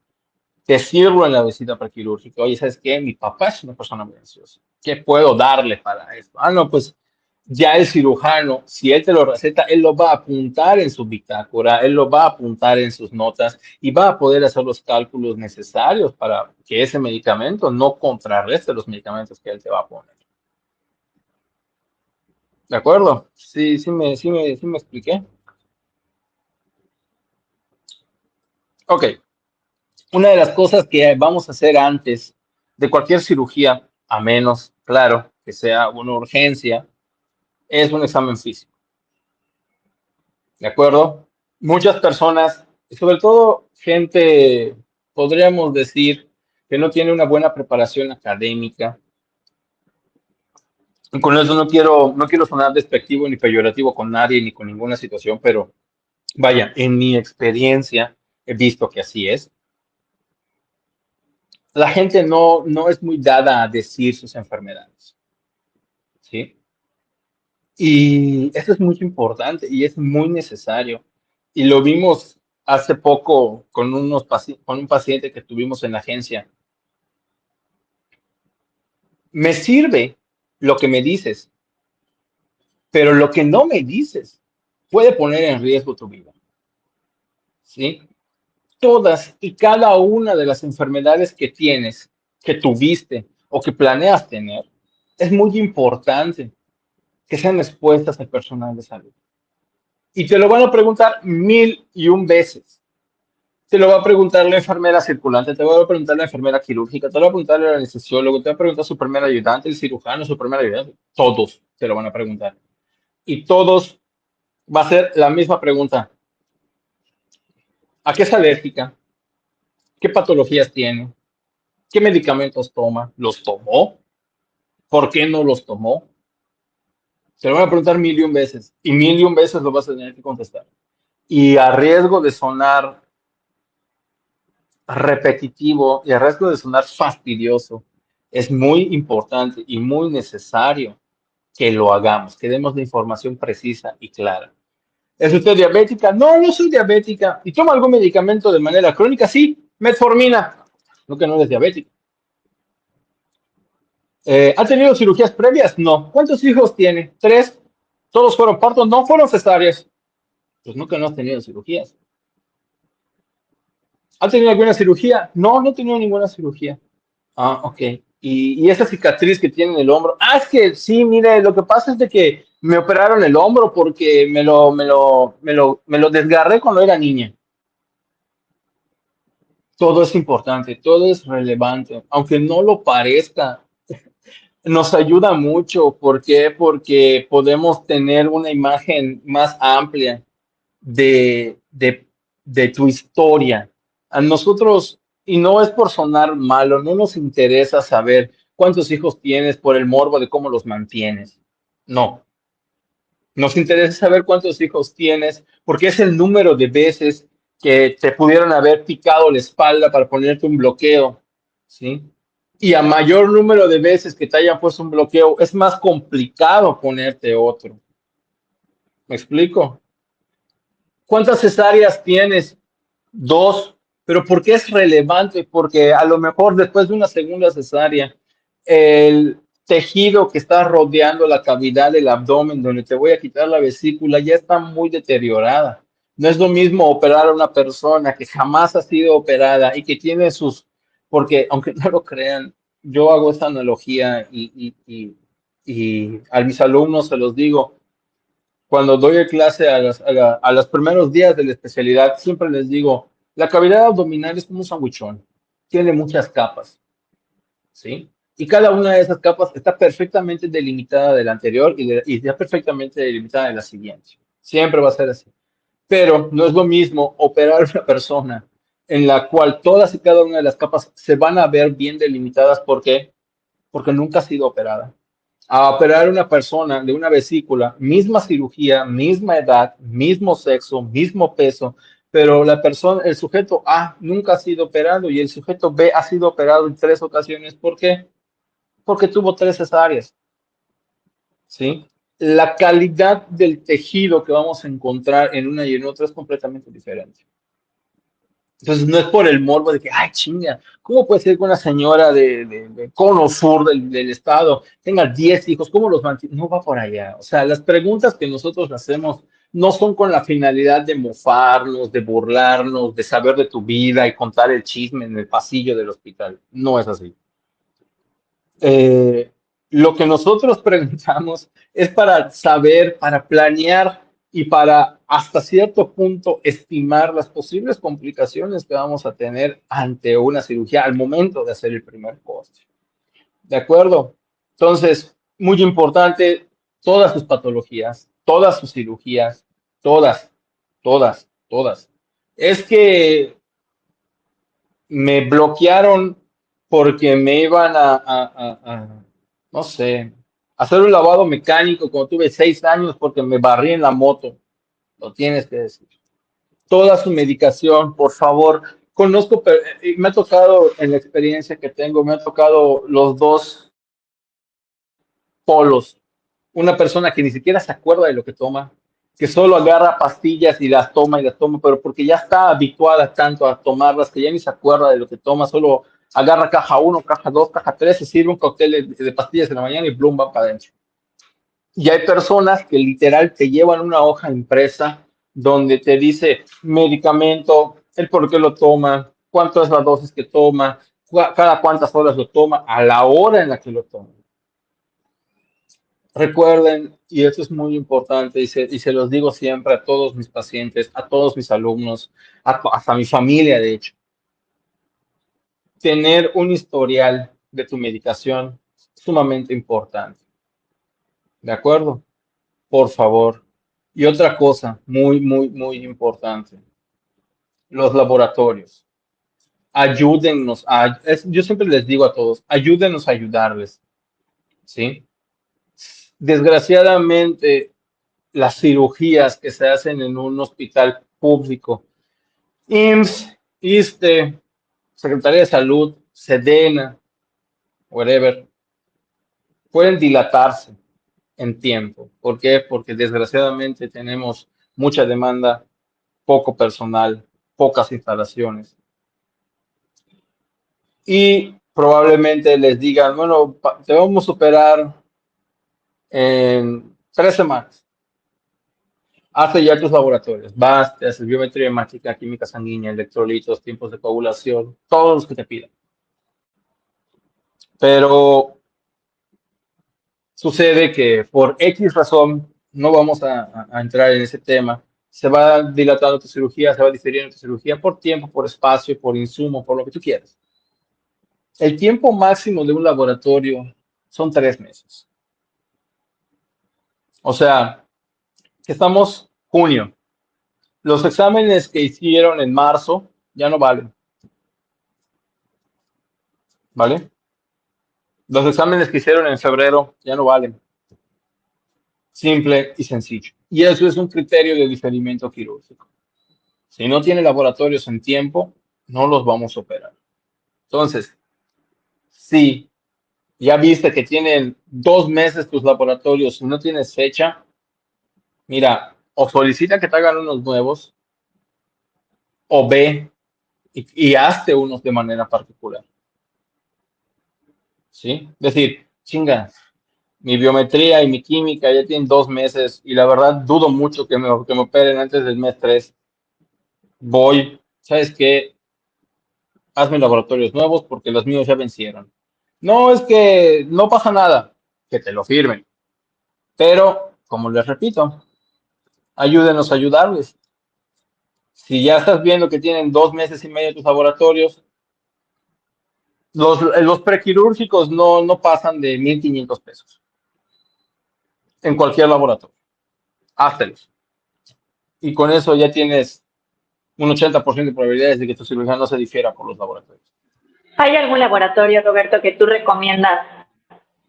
te sirvo en la visita prequirúrgica. Oye, ¿sabes qué? Mi papá es una persona muy ansiosa. ¿Qué puedo darle para esto? Ah, no, pues ya el cirujano, si él te lo receta, él lo va a apuntar en su bitácora, él lo va a apuntar en sus notas y va a poder hacer los cálculos necesarios para que ese medicamento no contrarreste los medicamentos que él te va a poner. ¿De acuerdo? Sí, sí me expliqué. Ok, una de las cosas que vamos a hacer antes de cualquier cirugía, a menos, claro, que sea una urgencia, es un examen físico. ¿De acuerdo? Muchas personas, sobre todo gente, podríamos decir, que no tiene una buena preparación académica. Y con eso no quiero sonar despectivo ni peyorativo con nadie ni con ninguna situación, pero vaya, en mi experiencia he visto que así es. La gente no es muy dada a decir sus enfermedades, ¿sí? Y eso es muy importante y es muy necesario. Y lo vimos hace poco con, con un paciente que tuvimos en la agencia. Me sirve lo que me dices, pero lo que no me dices puede poner en riesgo tu vida, ¿sí? Todas y cada una de las enfermedades que tienes, que tuviste o que planeas tener, es muy importante que sean expuestas al personal de salud. Y te lo van a preguntar mil y un veces. Te lo va a preguntar la enfermera circulante, te va a preguntar la enfermera quirúrgica, te lo va a preguntar el anestesiólogo, te va a preguntar su primer ayudante, el cirujano, su primer ayudante. Todos te lo van a preguntar. Y todos va a ser la misma pregunta. ¿A qué es alérgica? ¿Qué patologías tiene? ¿Qué medicamentos toma? ¿Los tomó? ¿Por qué no los tomó? Se lo van a preguntar mil y un veces. Y mil y un veces lo vas a tener que contestar. Y a riesgo de sonar repetitivo y a riesgo de sonar fastidioso, es muy importante y muy necesario que lo hagamos, que demos la información precisa y clara. ¿Es usted diabética? No, no soy diabética. ¿Y toma algún medicamento de manera crónica? Sí, metformina. No, que no eres diabética. ¿Ha tenido cirugías previas? No. ¿Cuántos hijos tiene? Tres. ¿Todos fueron partos? No, fueron cesáreas. Pues no, que no has tenido cirugías. ¿Ha tenido alguna cirugía? No, no he tenido ninguna cirugía. Ah, ok. Y esa cicatriz que tiene en el hombro. Ah, es que sí, mire, lo que pasa es de que me operaron el hombro porque me lo desgarré cuando era niña. Todo es importante, todo es relevante, aunque no lo parezca, nos ayuda mucho. ¿Por qué? Porque podemos tener una imagen más amplia de, de tu historia. A nosotros, y no es por sonar malo, no nos interesa saber cuántos hijos tienes por el morbo de cómo los mantienes. No, nos interesa saber cuántos hijos tienes porque es el número de veces que te pudieron haber picado la espalda para ponerte un bloqueo, ¿sí? Y a mayor número de veces que te hayan puesto un bloqueo, es más complicado ponerte otro. ¿Me explico? ¿Cuántas cesáreas tienes? Dos. ¿Pero por qué es relevante? Porque a lo mejor después de una segunda cesárea, el tejido que está rodeando la cavidad del abdomen, donde te voy a quitar la vesícula, ya está muy deteriorada. No es lo mismo operar a una persona que jamás ha sido operada y que tiene sus, porque aunque no lo crean, yo hago esta analogía y a mis alumnos se los digo, cuando doy clase a los primeros días de la especialidad, siempre les digo, la cavidad abdominal es como un sandwichón, tiene muchas capas, ¿sí? Y cada una de esas capas está perfectamente delimitada de la anterior y está perfectamente delimitada de la siguiente. Siempre va a ser así. Pero no es lo mismo operar a una persona en la cual todas y cada una de las capas se van a ver bien delimitadas. ¿Por qué? Porque nunca ha sido operada. A operar una persona de una vesícula, misma cirugía, misma edad, mismo sexo, mismo peso, pero la persona, el sujeto A nunca ha sido operado y el sujeto B ha sido operado en 3 ocasiones. ¿Por qué? Porque tuvo 3 cesáreas, ¿sí? La calidad del tejido que vamos a encontrar en una y en otra es completamente diferente. Entonces no es por el morbo de que, ay, chinga, ¿cómo puede ser que una señora de Cono Sur del estado tenga 10 hijos? ¿Cómo los mantiene? No va por allá. O sea, las preguntas que nosotros hacemos no son con la finalidad de mofarnos, de burlarnos, de saber de tu vida y contar el chisme en el pasillo del hospital. No es así. Eh, lo que nosotros preguntamos es para saber, para planear y para hasta cierto punto estimar las posibles complicaciones que vamos a tener ante una cirugía al momento de hacer el primer corte. ¿De acuerdo? Entonces, muy importante, todas sus patologías, todas sus cirugías, todas, todas. Es que me bloquearon porque me iban no sé, hacer un lavado mecánico cuando tuve 6 años porque me barrí en la moto. Lo tienes que decir. Toda su medicación, por favor. Conozco, me ha tocado en la experiencia que tengo, me ha tocado los dos polos. Una persona que ni siquiera se acuerda de lo que toma, que solo agarra pastillas y las toma, pero porque ya está habituada tanto a tomarlas que ya ni se acuerda de lo que toma, solo agarra caja 1, caja 2, caja 3, se sirve un cóctel de pastillas en la mañana y plum, va para adentro. Y hay personas que literal te llevan una hoja impresa donde te dice medicamento, el por qué lo toma, cuánto es la dosis que toma, cada cuántas horas lo toma, a la hora en la que lo toma. Recuerden, y esto es muy importante, y se los digo siempre a todos mis pacientes, a todos mis alumnos, hasta mi familia, de hecho, tener un historial de tu medicación es sumamente importante. ¿De acuerdo? Por favor. Y otra cosa muy, muy, muy importante, los laboratorios. Ayúdennos yo siempre les digo a todos, ayúdenos a ayudarles, ¿sí? Desgraciadamente, las cirugías que se hacen en un hospital público, IMSS, ISSSTE, Secretaría de Salud, SEDENA, whatever, pueden dilatarse en tiempo. ¿Por qué? Porque desgraciadamente tenemos mucha demanda, poco personal, pocas instalaciones. Y probablemente les digan, bueno, te vamos a operar en 3 semanas. Hace ya tus laboratorios, vas, te haces biometría hemática, química sanguínea, electrolitos, tiempos de coagulación, todos los que te pidan. Pero sucede que por X razón, no vamos a entrar en ese tema, se va dilatando tu cirugía, se va difiriendo tu cirugía por tiempo, por espacio, por insumo, por lo que tú quieras. El tiempo máximo de un laboratorio son 3 meses. O sea, estamos junio. Los exámenes que hicieron en marzo ya no valen, ¿vale? Los exámenes que hicieron en febrero ya no valen. Simple y sencillo. Y eso es un criterio de diferimiento quirúrgico. Si no tiene laboratorios en tiempo, no los vamos a operar. Entonces, si ya viste que tienen 2 meses tus laboratorios y no tienes fecha, mira, o solicita que te hagan unos nuevos, o ve y hazte unos de manera particular. ¿Sí? Es decir, chinga, mi biometría y mi química ya tienen 2 meses y la verdad dudo mucho que me operen antes del mes 3. Voy, ¿sabes qué? Hazme laboratorios nuevos porque los míos ya vencieron. No, es que no pasa nada, que te lo firmen. Pero, como les repito, ayúdenos a ayudarles. Si ya estás viendo que tienen 2 meses y medio tus laboratorios, los prequirúrgicos no pasan de 1,500 pesos en cualquier laboratorio. Háztelos. Y con eso ya tienes un 80% de probabilidades de que tu cirugía no se difiera por los laboratorios. ¿Hay algún laboratorio, Roberto, que tú recomiendas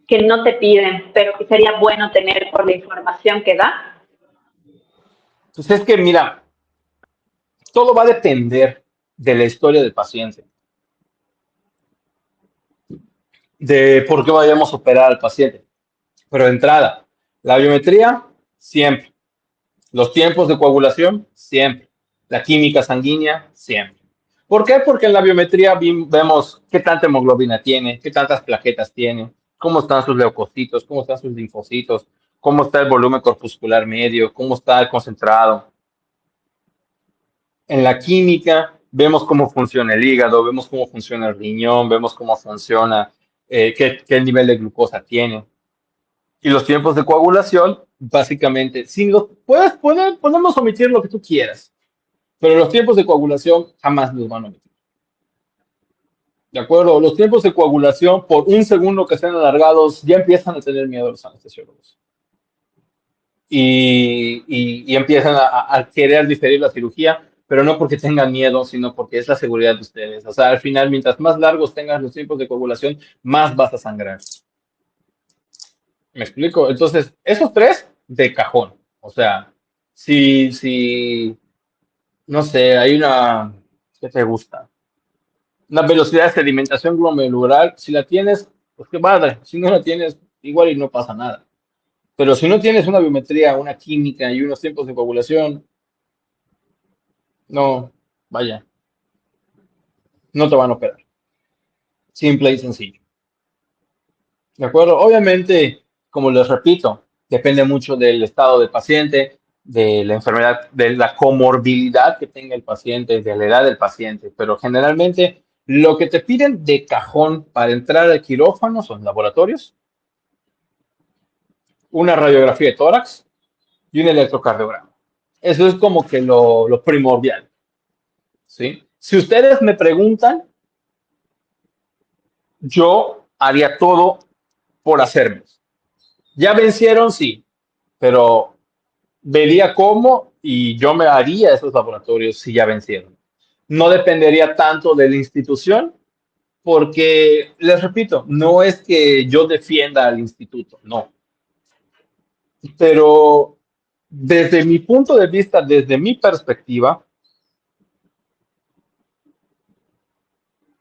que no te piden, pero que sería bueno tener por la información que da? Entonces es que, mira, todo va a depender de la historia del paciente, de por qué vayamos a operar al paciente. Pero de entrada, la biometría, siempre. Los tiempos de coagulación, siempre. La química sanguínea, siempre. ¿Por qué? Porque en la biometría vemos qué tanta hemoglobina tiene, qué tantas plaquetas tiene, cómo están sus leucocitos, cómo están sus linfocitos, cómo está el volumen corpuscular medio, cómo está el concentrado. En la química vemos cómo funciona el hígado, vemos cómo funciona el riñón, vemos cómo funciona, qué nivel de glucosa tiene. Y los tiempos de coagulación, básicamente, sin los, podemos omitir lo que tú quieras, pero los tiempos de coagulación jamás los van a omitir. ¿De acuerdo? Los tiempos de coagulación, por un segundo que sean alargados, ya empiezan a tener miedo los anestesiólogos. Y empiezan a querer diferir la cirugía, pero no porque tengan miedo, sino porque es la seguridad de ustedes. O sea, al final, mientras más largos tengas los tiempos de coagulación, más vas a sangrar. ¿Me explico? Entonces, esos tres de cajón. O sea, si no sé, hay una, ¿qué te gusta? Una velocidad de sedimentación glomerular, si la tienes, pues qué padre. Si no la tienes, igual y no pasa nada. Pero si no tienes una biometría, una química y unos tiempos de coagulación, no, vaya, no te van a operar. Simple y sencillo. ¿De acuerdo? Obviamente, como les repito, depende mucho del estado del paciente, de la enfermedad, de la comorbilidad que tenga el paciente, de la edad del paciente, pero generalmente lo que te piden de cajón para entrar al quirófano son laboratorios, una radiografía de tórax y un electrocardiograma. Eso es como que lo primordial, ¿sí? Si ustedes me preguntan, yo haría todo por hacerme. ¿Ya vencieron? Sí, pero vería cómo y yo me haría esos laboratorios si ya vencieron. No dependería tanto de la institución porque, les repito, no es que yo defienda al instituto, no. Pero desde mi punto de vista, desde mi perspectiva,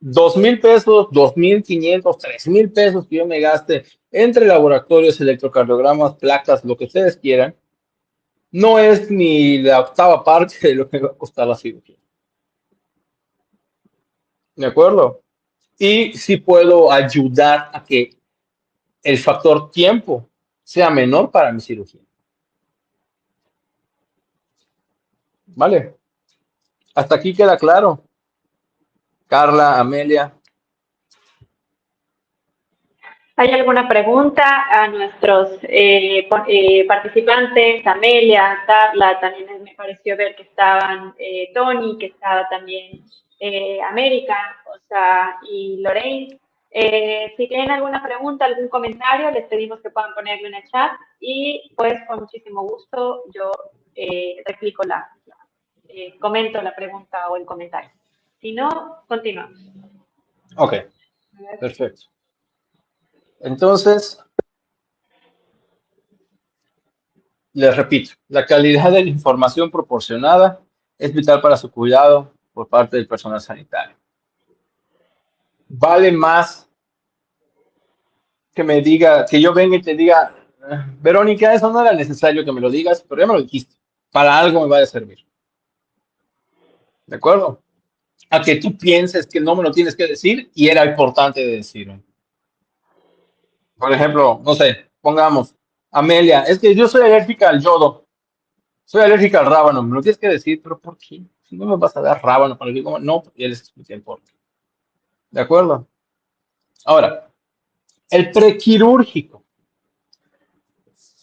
2,000 pesos, 2,500, 3,000 pesos que yo me gaste entre laboratorios, electrocardiogramas, placas, lo que ustedes quieran, no es ni la octava parte de lo que va a costar la cirugía. ¿De acuerdo? Y si puedo ayudar a que el factor tiempo sea menor para mi cirugía. ¿Vale? Hasta aquí queda claro. Carla, Amelia. ¿Hay alguna pregunta a nuestros participantes? Amelia, Carla, también me pareció ver que estaban Tony, que estaba también América, o sea, y Lorraine. Si tienen alguna pregunta, algún comentario, les pedimos que puedan ponerlo en el chat y pues con muchísimo gusto yo replico comento la pregunta o el comentario. Si no, continuamos. Ok, perfecto. Entonces, les repito, la calidad de la información proporcionada es vital para su cuidado por parte del personal sanitario. Vale más que me diga, que yo venga y te diga, Verónica, eso no era necesario que me lo digas, pero ya me lo dijiste. Para algo me va a servir. ¿De acuerdo? A que tú pienses que no me lo tienes que decir y era importante de decirlo. Por ejemplo, no sé, pongamos, Amelia, es que yo soy alérgica al yodo, soy alérgica al rábano, me lo tienes que decir, pero ¿por qué? Si no me vas a dar rábano, para que no, ya les expliqué el por qué. ¿De acuerdo? Ahora, el prequirúrgico.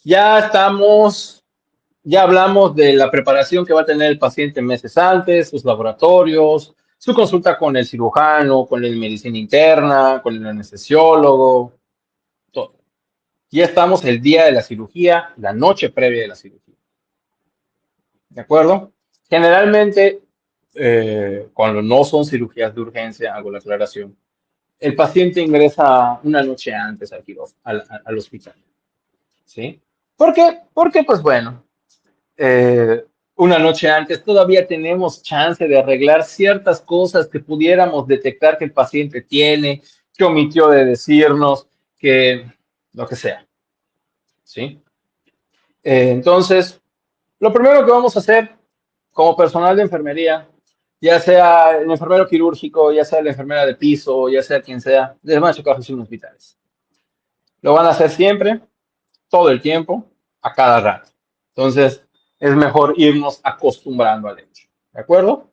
Ya estamos, ya hablamos de la preparación que va a tener el paciente meses antes, sus laboratorios, su consulta con el cirujano, con el medicina interna, con el anestesiólogo, todo. Ya estamos el día de la cirugía, la noche previa de la cirugía. ¿De acuerdo? Generalmente, cuando no son cirugías de urgencia, hago la aclaración, el paciente ingresa una noche antes al hospital, ¿sí? ¿Por qué? Porque, pues bueno, eh, una noche antes todavía tenemos chance de arreglar ciertas cosas que pudiéramos detectar que el paciente tiene, que omitió de decirnos, que lo que sea, ¿sí? Entonces, lo primero que vamos a hacer como personal de enfermería, ya sea el enfermero quirúrgico, ya sea la enfermera de piso, ya sea quien sea, les van a checar sus signos vitales. Lo van a hacer siempre, todo el tiempo, a cada rato. Entonces, es mejor irnos acostumbrando al hecho. ¿De acuerdo?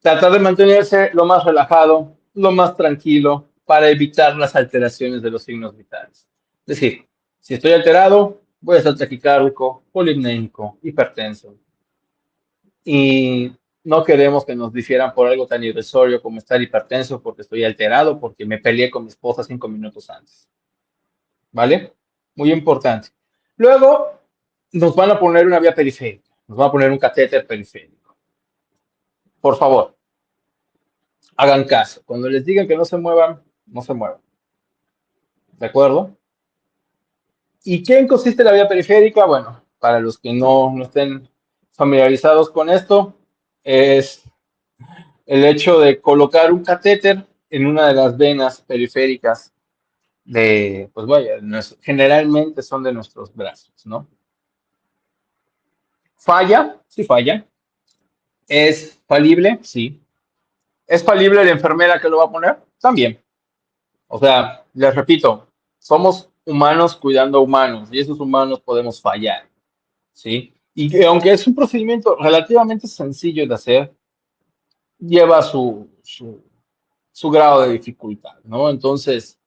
Tratar de mantenerse lo más relajado, lo más tranquilo, para evitar las alteraciones de los signos vitales. Es decir, si estoy alterado, voy a estar taquicárdico, polipnéico, hipertenso. Y no queremos que nos difieran por algo tan irrisorio como estar hipertenso porque estoy alterado, porque me peleé con mi esposa 5 minutos antes. ¿Vale? Muy importante. Luego nos van a poner una vía periférica, nos van a poner un catéter periférico. Por favor, hagan caso. Cuando les digan que no se muevan, no se muevan. ¿De acuerdo? ¿Y qué consiste la vía periférica? Bueno, para los que no estén familiarizados con esto, es el hecho de colocar un catéter en una de las venas periféricas de, pues vaya, generalmente son de nuestros brazos, ¿no? ¿Falla? Sí falla. ¿Es falible? Sí. ¿Es falible la enfermera que lo va a poner? También. O sea, les repito, somos humanos cuidando a humanos y esos humanos podemos fallar, ¿sí? Y que aunque es un procedimiento relativamente sencillo de hacer, lleva su grado de dificultad, ¿no? Entonces,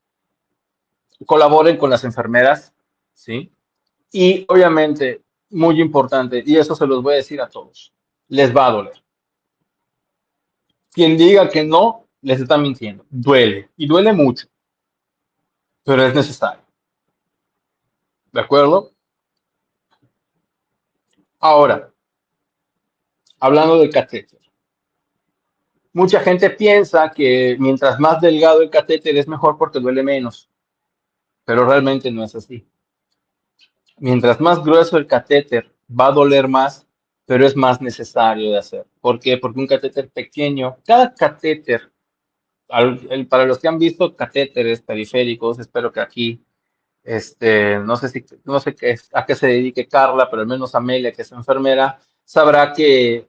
colaboren con las enfermeras, ¿sí? Y obviamente, muy importante, y eso se los voy a decir a todos, les va a doler. Quien diga que no, les está mintiendo. Duele, y duele mucho, pero es necesario. ¿De acuerdo? Ahora, hablando del catéter. Mucha gente piensa que mientras más delgado el catéter es mejor porque duele menos, pero realmente no es así. Mientras más grueso el catéter, va a doler más, pero es más necesario de hacer. ¿Por qué? Porque un catéter pequeño, cada catéter, para los que han visto catéteres periféricos, espero que aquí, no sé a qué se dedique Carla, pero al menos Amelia, que es enfermera, sabrá que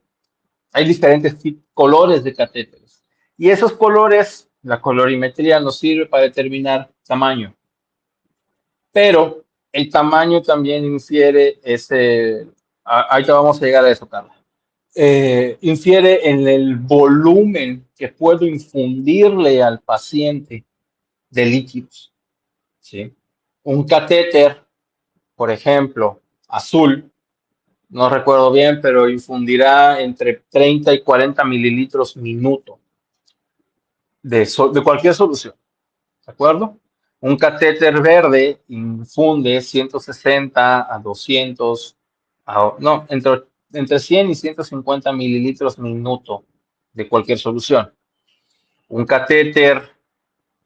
hay diferentes colores de catéteres. Y esos colores, la colorimetría nos sirve para determinar tamaño. Pero el tamaño también infiere ahí te vamos a llegar a eso, Carla. Infiere en el volumen que puedo infundirle al paciente de líquidos, ¿sí? Un catéter, por ejemplo, azul, no recuerdo bien, pero infundirá entre 30 y 40 mililitros minuto de cualquier solución, ¿de acuerdo? Un catéter verde infunde 160 a 200, no, entre 100 y 150 mililitros minuto de cualquier solución. Un catéter,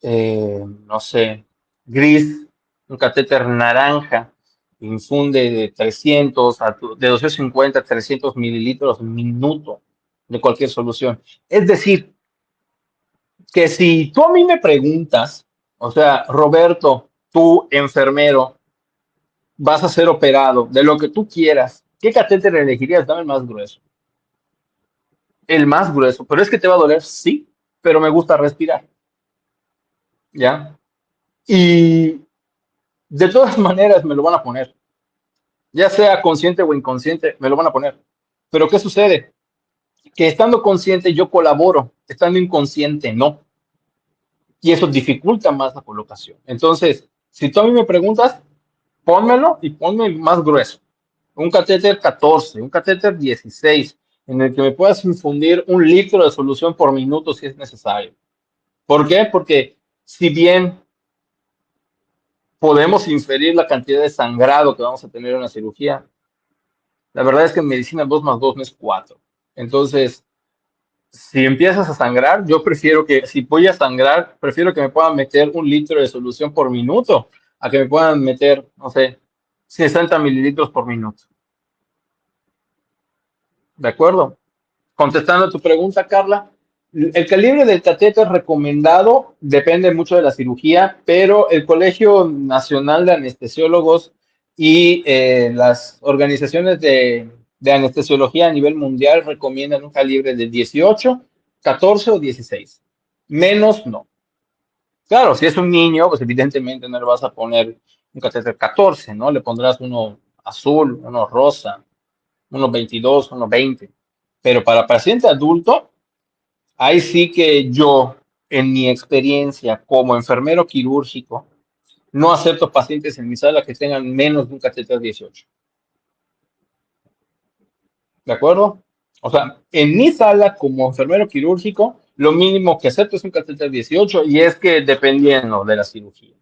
no sé, gris, un catéter naranja, infunde de 250 a 300 mililitros minuto de cualquier solución. Es decir, que si tú a mí me preguntas, o sea, Roberto, tú enfermero, vas a ser operado de lo que tú quieras, ¿qué catéter elegirías? Dame el más grueso. El más grueso, pero es que te va a doler, sí, pero me gusta respirar, ¿ya? Y de todas maneras me lo van a poner, ya sea consciente o inconsciente, me lo van a poner. Pero ¿qué sucede? Que estando consciente yo colaboro, estando inconsciente no. Y eso dificulta más la colocación. Entonces, si tú a mí me preguntas, pónmelo y ponme el más grueso. Un catéter 14, un catéter 16, en el que me puedas infundir 1 litro de solución por minuto si es necesario. ¿Por qué? Porque si bien podemos inferir la cantidad de sangrado que vamos a tener en la cirugía, la verdad es que en medicina 2 más 2 no es 4. Entonces, si empiezas a sangrar, yo prefiero que, si voy a sangrar, prefiero que me puedan meter 1 litro de solución por minuto a que me puedan meter, no sé, 60 mililitros por minuto. ¿De acuerdo? Contestando a tu pregunta, Carla, el calibre del catéter recomendado depende mucho de la cirugía, pero el Colegio Nacional de Anestesiólogos y las organizaciones de anestesiología a nivel mundial recomiendan un calibre de 18, 14 o 16. Menos no. Claro, si es un niño, pues evidentemente no le vas a poner un catéter 14, ¿no? Le pondrás uno azul, uno rosa, uno 22, uno 20. Pero para paciente adulto, ahí sí que yo, en mi experiencia como enfermero quirúrgico, no acepto pacientes en mi sala que tengan menos de un catéter 18. ¿De acuerdo? O sea, en mi sala como enfermero quirúrgico, lo mínimo que acepto es un catéter 18 y es que dependiendo de la cirugía.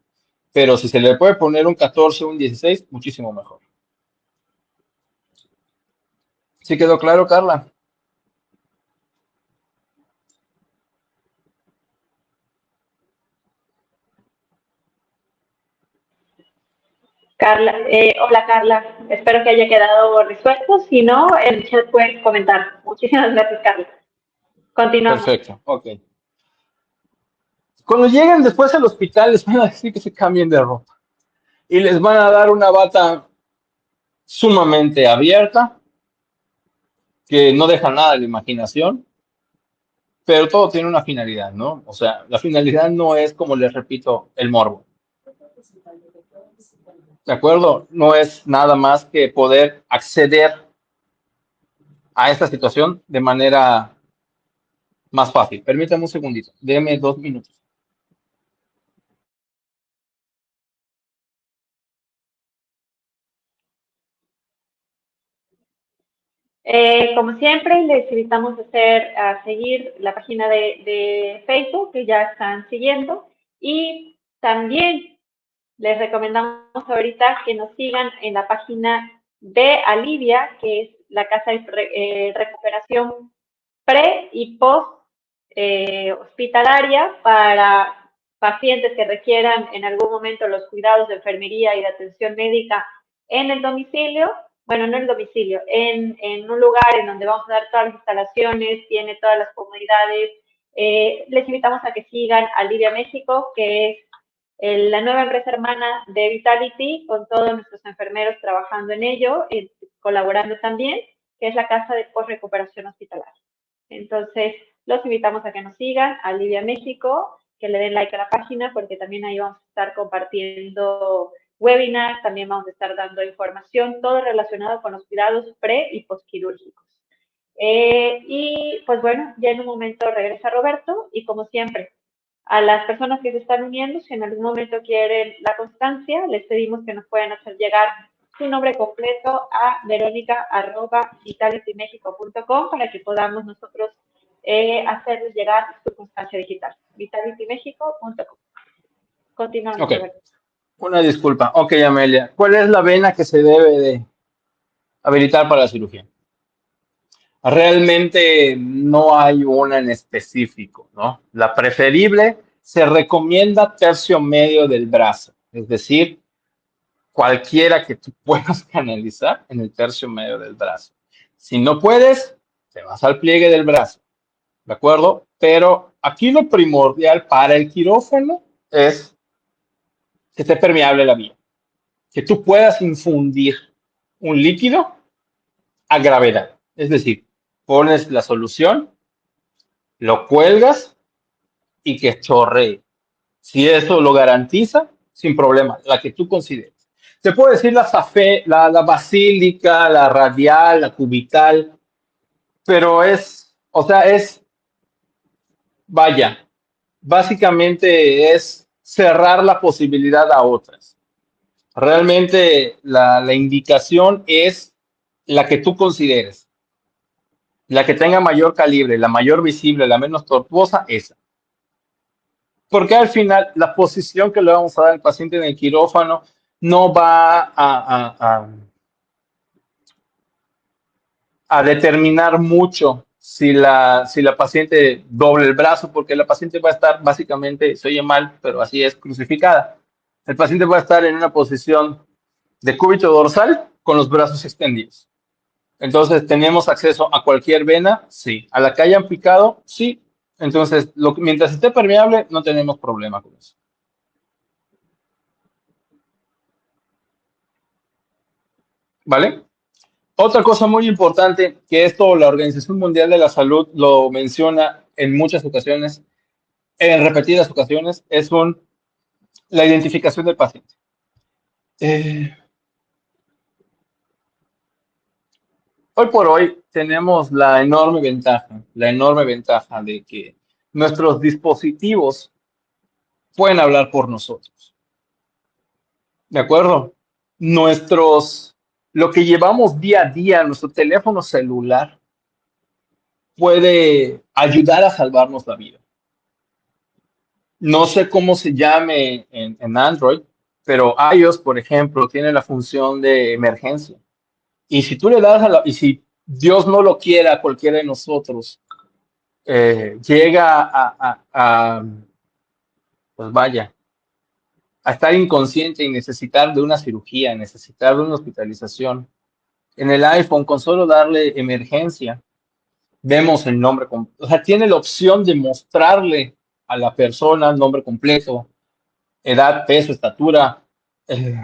Pero si se le puede poner un 14 o un 16, muchísimo mejor. ¿Sí quedó claro, Carla? Carla, hola Carla, espero que haya quedado resuelto. Si no, el chat puede comentar. Muchísimas gracias, Carla. Continuamos. Perfecto, ok. Cuando lleguen después al hospital, les van a decir que se cambien de ropa y les van a dar una bata sumamente abierta, que no deja nada de la imaginación, pero todo tiene una finalidad, ¿no? O sea, la finalidad no es, como les repito, el morbo. ¿De acuerdo? No es nada más que poder acceder a esta situación de manera más fácil. Permítame un segundito, déme 2 minutos. Como siempre, les invitamos a seguir la página de Facebook, que ya están siguiendo, y también les recomendamos ahorita que nos sigan en la página de Alivia, que es la casa de recuperación pre y post hospitalaria para pacientes que requieran en algún momento los cuidados de enfermería y de atención médica en el domicilio. Bueno, no en el domicilio, en un lugar en donde vamos a dar todas las instalaciones, tiene todas las comodidades. Les invitamos a que sigan Alivia México, que es la nueva empresa hermana de Vitality, con todos nuestros enfermeros trabajando en ello, colaborando también, que es la casa de post-recuperación hospitalaria. Entonces, los invitamos a que nos sigan, a Alivia México, que le den like a la página, porque también ahí vamos a estar compartiendo webinars, también vamos a estar dando información, todo relacionado con los cuidados pre y postquirúrgicos. Y pues bueno, ya en un momento regresa Roberto y como siempre, a las personas que se están uniendo, si en algún momento quieren la constancia, les pedimos que nos puedan hacer llegar su nombre completo a veronica@vitalitymexico.com para que podamos nosotros hacerles llegar su constancia digital. vitalitymexico.com. Continuamos, Ok, Roberto. una disculpa. Ok, Amelia, ¿cuál es la vena que se debe de habilitar para la cirugía? Realmente no hay una en específico, ¿no? La preferible se recomienda tercio medio del brazo, es decir, cualquiera que tú puedas canalizar en el tercio medio del brazo. Si no puedes, te vas al pliegue del brazo, ¿de acuerdo? Pero aquí lo primordial para el quirófano es que esté permeable la vía, que tú puedas infundir un líquido a gravedad, es decir, pones la solución, lo cuelgas y que chorree. Si eso lo garantiza, sin problema, la que tú consideres. Te puedo decir la safé, la basílica, la radial, la cubital, pero es, o sea, vaya, básicamente es cerrar la posibilidad a otras. Realmente la indicación es la que tú consideres, la que tenga mayor calibre, la mayor visible, la menos tortuosa, esa. Porque al final la posición que le vamos a dar al paciente en el quirófano no va a determinar mucho si la paciente doble el brazo, porque la paciente va a estar básicamente, se oye mal, pero así es, crucificada. El paciente va a estar en una posición de cúbito dorsal con los brazos extendidos. Entonces, ¿tenemos acceso a cualquier vena? Sí. ¿A la que hayan picado? Sí. Entonces, mientras esté permeable, no tenemos problema con eso. ¿Vale? Otra cosa muy importante, que esto la Organización Mundial de la Salud lo menciona en muchas ocasiones, en repetidas ocasiones, es la identificación del paciente. Eh, Hoy por hoy tenemos la enorme ventaja de que nuestros dispositivos pueden hablar por nosotros. ¿De acuerdo? Lo que llevamos día a día, nuestro teléfono celular, puede ayudar a salvarnos la vida. No sé cómo se llame en Android, pero iOS, por ejemplo, tiene la función de emergencia. Y si tú le das y si Dios no lo quiera, cualquiera de nosotros llega pues vaya, a estar inconsciente y necesitar de una cirugía, necesitar de una hospitalización. En el iPhone, con solo darle emergencia, vemos el nombre, o sea, tiene la opción de mostrarle a la persona el nombre completo, edad, peso, estatura, eh,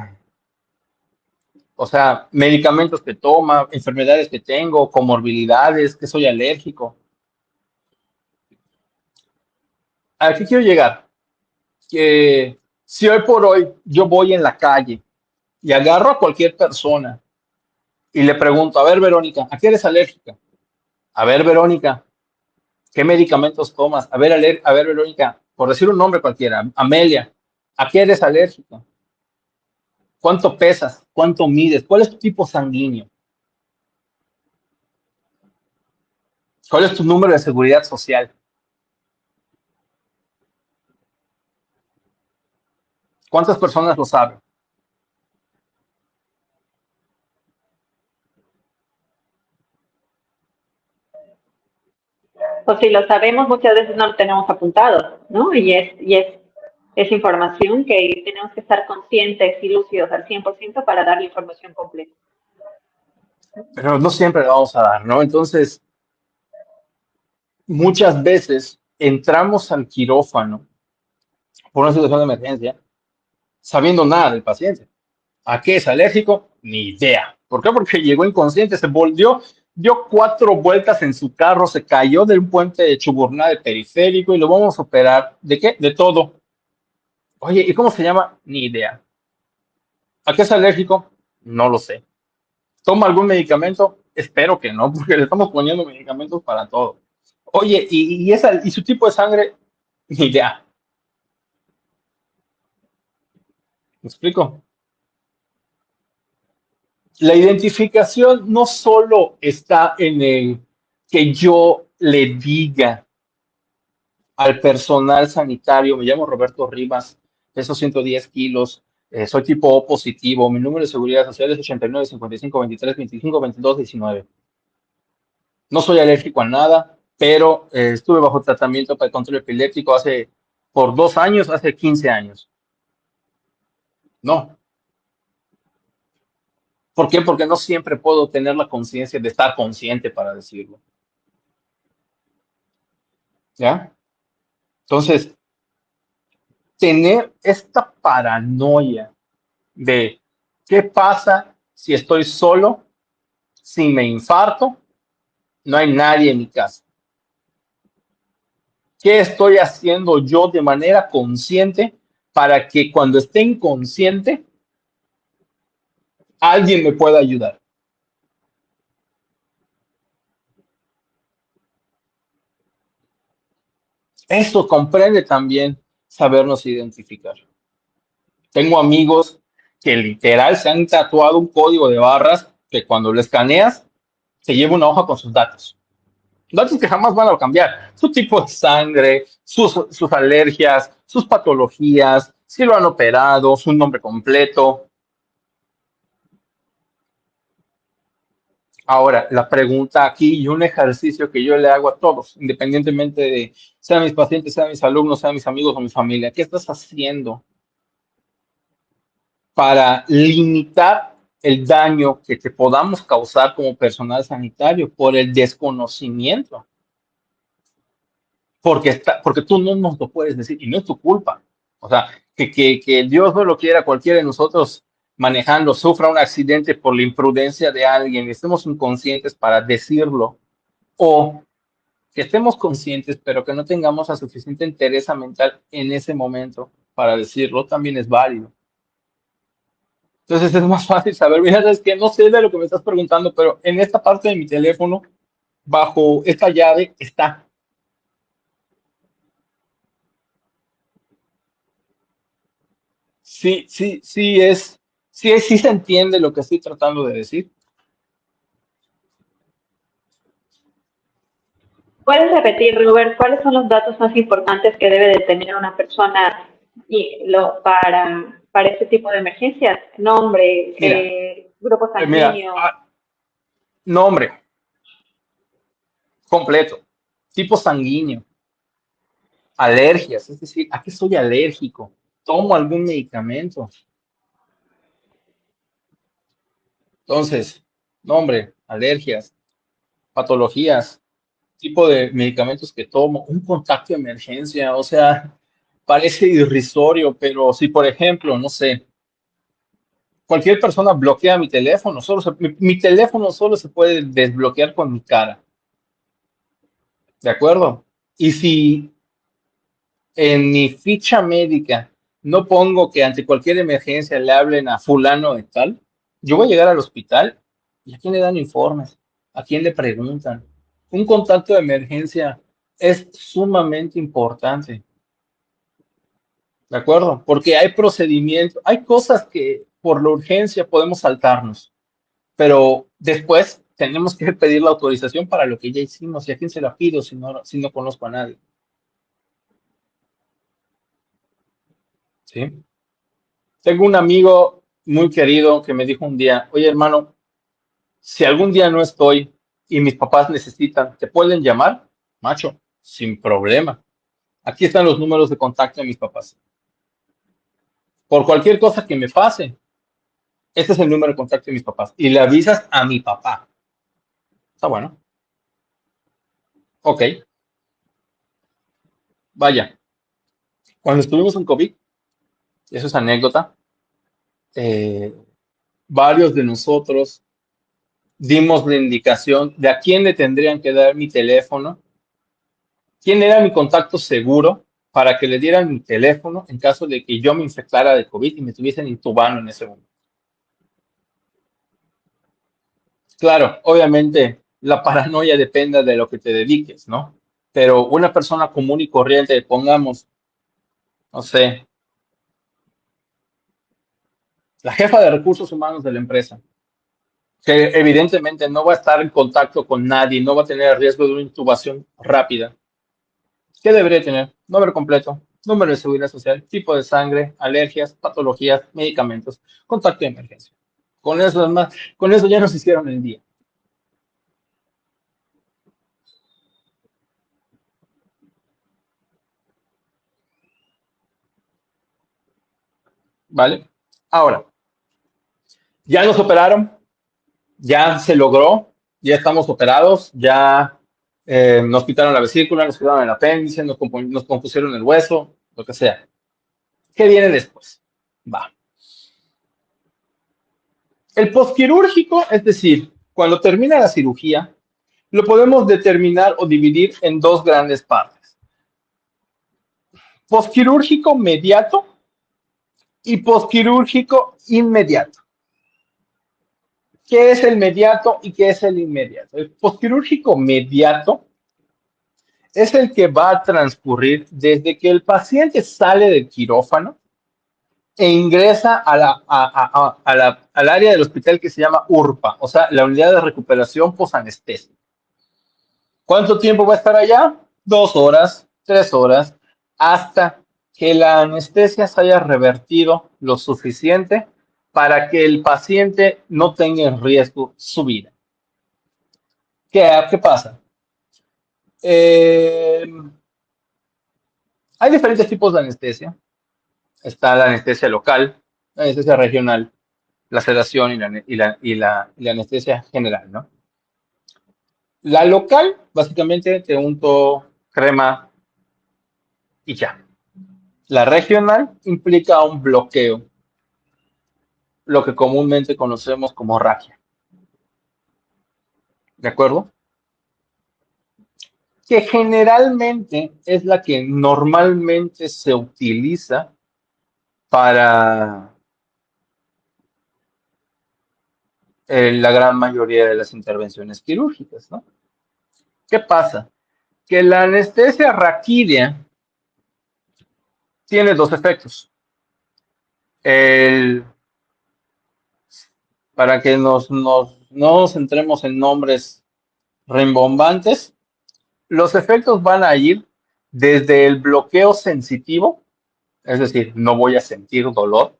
o sea, medicamentos que toma, enfermedades que tengo, comorbilidades, que soy alérgico. ¿A qué quiero llegar? Que si hoy por hoy yo voy en la calle y agarro a cualquier persona y le pregunto, a ver, Verónica, ¿a qué eres alérgica? A ver, Verónica, ¿qué medicamentos tomas? A ver, Verónica, por decir un nombre cualquiera, Amelia, ¿a qué eres alérgica? ¿Cuánto pesas? ¿Cuánto mides? ¿Cuál es tu tipo sanguíneo? ¿Cuál es tu número de seguridad social? ¿Cuántas personas lo saben? O si lo sabemos, muchas veces no lo tenemos apuntado, ¿no? Es información que tenemos que estar conscientes y lúcidos al 100% para dar la información completa. Pero no siempre lo vamos a dar, ¿no? Entonces, muchas veces entramos al quirófano por una situación de emergencia sabiendo nada del paciente. ¿A qué es alérgico? Ni idea. ¿Por qué? Porque llegó inconsciente, se volvió, dio 4 vueltas en su carro, se cayó de un puente de Chuburná de periférico y lo vamos a operar. ¿De qué? De todo. Oye, ¿y cómo se llama? Ni idea. ¿A qué es alérgico? No lo sé. ¿Toma algún medicamento? Espero que no, porque le estamos poniendo medicamentos para todo. Oye, ¿y su tipo de sangre? Ni idea. ¿Me explico? La identificación no solo está en el que yo le diga al personal sanitario, me llamo Roberto Rivas, peso 110 kilos, soy tipo O positivo, mi número de seguridad social es 89 55 23 25 22 19. No soy alérgico a nada, pero estuve bajo tratamiento para el control epiléptico por 2 años, hace 15 años. No. ¿Por qué? Porque no siempre puedo tener la conciencia de estar consciente para decirlo. ¿Ya? Entonces, tener esta paranoia de qué pasa si estoy solo, si me infarto, no hay nadie en mi casa. ¿Qué estoy haciendo yo de manera consciente para que cuando esté inconsciente alguien me pueda ayudar? Esto comprende también sabernos identificar. Tengo amigos que literal se han tatuado un código de barras que cuando lo escaneas se lleva una hoja con sus datos. Datos que jamás van a cambiar. Su tipo de sangre, sus alergias, sus patologías, si lo han operado, su nombre completo. Ahora, la pregunta aquí y un ejercicio que yo le hago a todos, independientemente de sean mis pacientes, sean mis alumnos, sean mis amigos o mi familia, ¿qué estás haciendo para limitar el daño que te podamos causar como personal sanitario por el desconocimiento? Porque tú no nos lo puedes decir y no es tu culpa. O sea, que Dios no lo quiera, cualquiera de nosotros manejando sufra un accidente por la imprudencia de alguien y estemos inconscientes para decirlo, o que estemos conscientes pero que no tengamos la suficiente entereza mental en ese momento para decirlo, también es válido. Entonces es más fácil saber, mira, es que no sé de lo que me estás preguntando, pero en esta parte de mi teléfono, bajo esta llave, está. Sí, sí, sí se entiende lo que estoy tratando de decir. ¿Puedes repetir, Robert, cuáles son los datos más importantes que debe de tener una persona para este tipo de emergencias? Nombre, Mira, grupo mira, sanguíneo. nombre completo, tipo sanguíneo, alergias, es decir, ¿a qué soy alérgico? ¿Tomo algún medicamento? Entonces, nombre, alergias, patologías, tipo de medicamentos que tomo, un contacto de emergencia, o sea, parece irrisorio, pero si por ejemplo, no sé, cualquier persona bloquea mi teléfono, mi teléfono solo se puede desbloquear con mi cara, ¿de acuerdo? Y si en mi ficha médica no pongo que ante cualquier emergencia le hablen a fulano de tal, yo voy a llegar al hospital y a quién le dan informes, a quién le preguntan. Un contacto de emergencia es sumamente importante, ¿de acuerdo? Porque hay procedimientos, hay cosas que por la urgencia podemos saltarnos, pero después tenemos que pedir la autorización para lo que ya hicimos y a quién se la pido si no conozco a nadie, ¿sí? Tengo un amigo muy querido que me dijo un día, oye hermano, si algún día no estoy y mis papás necesitan, ¿te pueden llamar? Macho, sin problema. Aquí están los números de contacto de mis papás. Por cualquier cosa que me pase, este es el número de contacto de mis papás. Y le avisas a mi papá. Está bueno. Ok, vaya. Cuando estuvimos en COVID, eso es anécdota, eh, varios de nosotros dimos la indicación de a quién le tendrían que dar mi teléfono, quién era mi contacto seguro para que le dieran mi teléfono en caso de que yo me infectara de COVID y me estuviesen intubando en ese momento. Claro, obviamente la paranoia depende de lo que te dediques, ¿no? Pero una persona común y corriente, pongamos, no sé, la jefa de recursos humanos de la empresa, que evidentemente no va a estar en contacto con nadie, no va a tener riesgo de una intubación rápida. ¿Qué debería tener? Nombre completo, número de seguridad social, tipo de sangre, alergias, patologías, medicamentos, contacto de emergencia. Con eso ya nos hicieron el día, ¿vale? Ahora, ya nos operaron, ya se logró, ya estamos operados, ya nos quitaron la vesícula, nos quitaron el apéndice, nos compusieron el hueso, lo que sea. ¿Qué viene después? Va. El posquirúrgico, es decir, cuando termina la cirugía, lo podemos determinar o dividir en dos grandes partes. Posquirúrgico mediato y posquirúrgico inmediato. ¿Qué es el mediato y qué es el inmediato? El posquirúrgico mediato es el que va a transcurrir desde que el paciente sale del quirófano e ingresa al área del hospital que se llama URPA, o sea, la unidad de recuperación posanestesia. ¿Cuánto tiempo va a estar allá? 2 horas, 3 horas, hasta que la anestesia se haya revertido lo suficiente para que el paciente no tenga en riesgo su vida. ¿Qué pasa? Hay diferentes tipos de anestesia. Está la anestesia local, la anestesia regional, la sedación y la anestesia general, ¿no? La local, básicamente, te unto crema y ya. La regional implica un bloqueo, lo que comúnmente conocemos como raquia. ¿De acuerdo? Que generalmente es la que normalmente se utiliza para la gran mayoría de las intervenciones quirúrgicas, ¿no? ¿Qué pasa? Que la anestesia raquídea tiene dos efectos. El, para que no nos centremos en nombres rimbombantes, los efectos van a ir desde el bloqueo sensitivo, es decir, no voy a sentir dolor,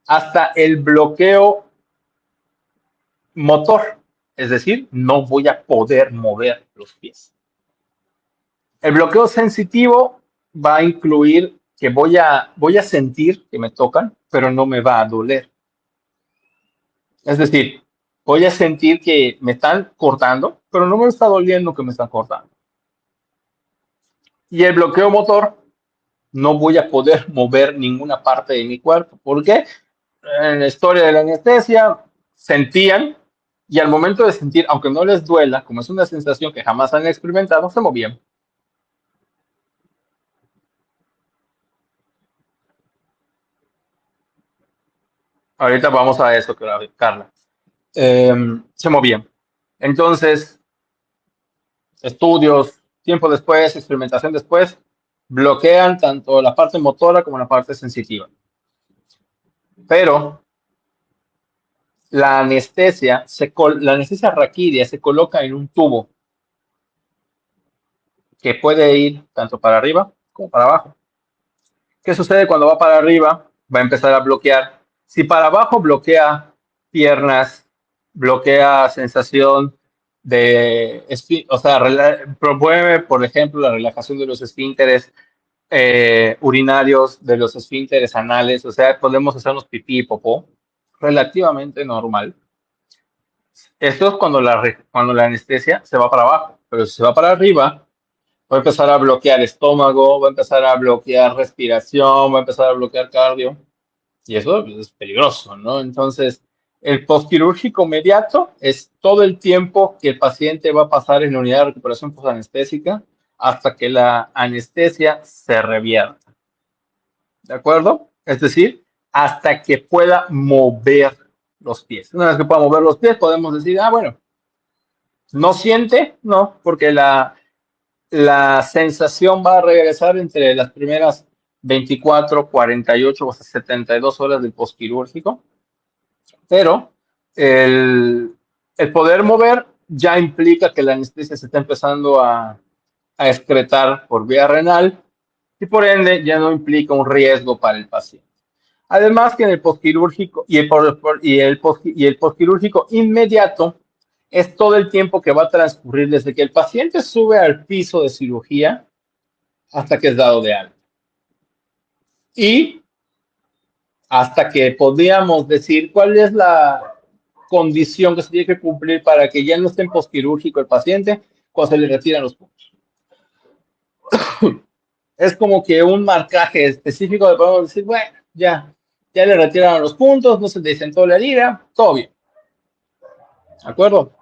hasta el bloqueo motor, es decir, no voy a poder mover los pies. El bloqueo sensitivo va a incluir que voy a sentir que me tocan, pero no me va a doler. Es decir, voy a sentir que me están cortando, pero no me está doliendo que me están cortando. Y el bloqueo motor, no voy a poder mover ninguna parte de mi cuerpo. ¿Por qué? En la historia de la anestesia, sentían y al momento de sentir, aunque no les duela, como es una sensación que jamás han experimentado, se movían. Ahorita vamos a eso, Carla. Se movían. Entonces, estudios, tiempo después, experimentación después, bloquean tanto la parte motora como la parte sensitiva. Pero la anestesia raquídea se coloca en un tubo que puede ir tanto para arriba como para abajo. ¿Qué sucede cuando va para arriba? Va a empezar a bloquear. Si para abajo bloquea piernas, bloquea sensación de, o sea, promueve, por ejemplo, la relajación de los esfínteres urinarios, de los esfínteres anales, o sea, podemos hacernos pipí y popó, relativamente normal. Esto es cuando la anestesia se va para abajo, pero si se va para arriba, va a empezar a bloquear estómago, va a empezar a bloquear respiración, va a empezar a bloquear cardio, y eso es peligroso, ¿no? Entonces, el postquirúrgico inmediato es todo el tiempo que el paciente va a pasar en la unidad de recuperación posanestésica hasta que la anestesia se revierta, ¿de acuerdo? Es decir, hasta que pueda mover los pies. Una vez que pueda mover los pies, podemos decir, bueno, no siente, no, porque la sensación va a regresar entre las primeras 24, 48 o hasta 72 horas del postquirúrgico, pero el poder mover ya implica que la anestesia se está empezando a excretar por vía renal y por ende ya no implica un riesgo para el paciente. Además que en el postquirúrgico y el postquirúrgico inmediato es todo el tiempo que va a transcurrir desde que el paciente sube al piso de cirugía hasta que es dado de alta. Y hasta que podríamos decir cuál es la condición que se tiene que cumplir para que ya no esté en postquirúrgico el paciente cuando se le retiran los puntos. Es como que un marcaje específico de podemos decir, bueno, ya le retiraron los puntos, no se desentó la herida, todo bien. ¿De acuerdo?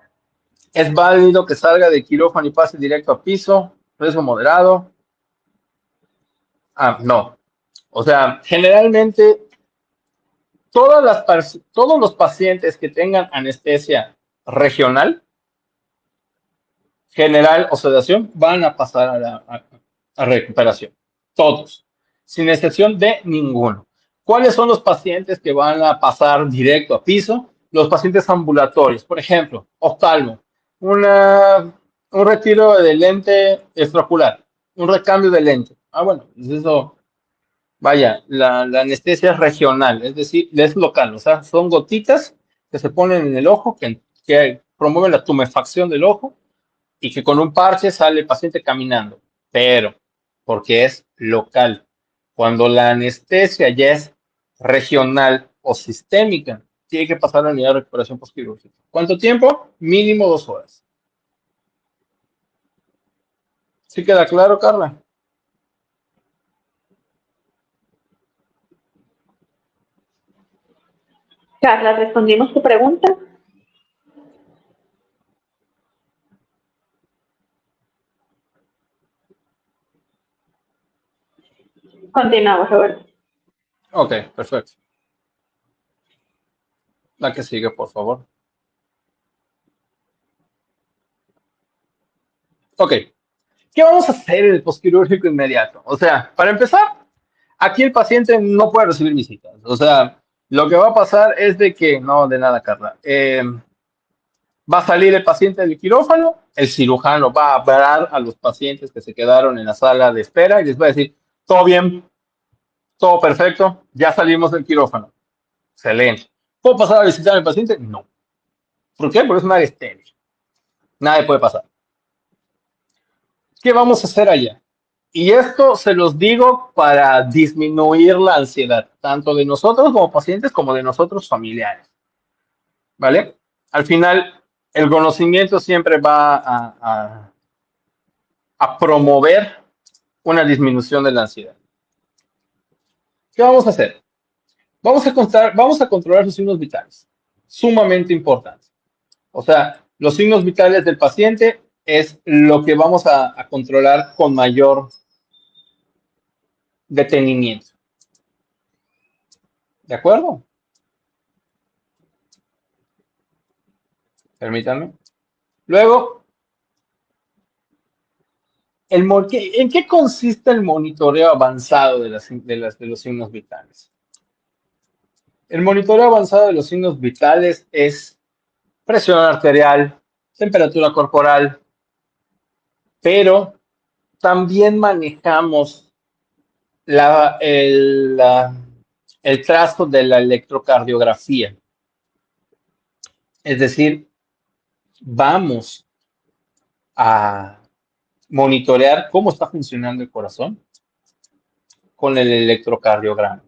Es válido que salga de quirófano y pase directo a piso, riesgo moderado. No. O sea, generalmente todos los pacientes que tengan anestesia regional, general o sedación, van a pasar a recuperación. Todos, sin excepción de ninguno. ¿Cuáles son los pacientes que van a pasar directo a piso? Los pacientes ambulatorios, por ejemplo, oftalmo, un retiro de lente extraocular, un recambio de lente. Bueno, pues eso, vaya, la anestesia es regional, es decir, es local, o sea, son gotitas que se ponen en el ojo que promueve la tumefacción del ojo y que con un parche sale el paciente caminando, pero porque es local. Cuando la anestesia ya es regional o sistémica, tiene que pasar a la unidad de recuperación postquirúrgica. ¿Cuánto tiempo? Mínimo 2 horas. ¿Sí queda claro, Carla? Carla, ¿respondimos tu pregunta? Continuamos, Roberto. Ok, perfecto. La que sigue, por favor. Ok, ¿qué vamos a hacer en el postquirúrgico inmediato? O sea, para empezar, aquí el paciente no puede recibir visitas. O sea, lo que va a pasar es de que, no, de nada, Carla. Va a salir el paciente del quirófano, el cirujano va a hablar a los pacientes que se quedaron en la sala de espera y les va a decir, todo bien, todo perfecto, ya salimos del quirófano. Excelente. ¿Puedo pasar a visitar al paciente? No. ¿Por qué? Porque es una área estéril. Nada puede pasar. ¿Qué vamos a hacer allá? Y esto se los digo para disminuir la ansiedad, tanto de nosotros como pacientes como de nosotros familiares. ¿Vale? Al final, el conocimiento siempre va a promover una disminución de la ansiedad. ¿Qué vamos a hacer? Vamos a controlar sus signos vitales, sumamente importante. O sea, los signos vitales del paciente es lo que vamos a controlar con mayor detenimiento. ¿De acuerdo? Permítanme. Luego, ¿en qué consiste el monitoreo avanzado de los signos vitales? El monitoreo avanzado de los signos vitales es presión arterial, temperatura corporal, pero también manejamos el trazo de la electrocardiografía. Es decir, vamos a monitorear cómo está funcionando el corazón con el electrocardiograma.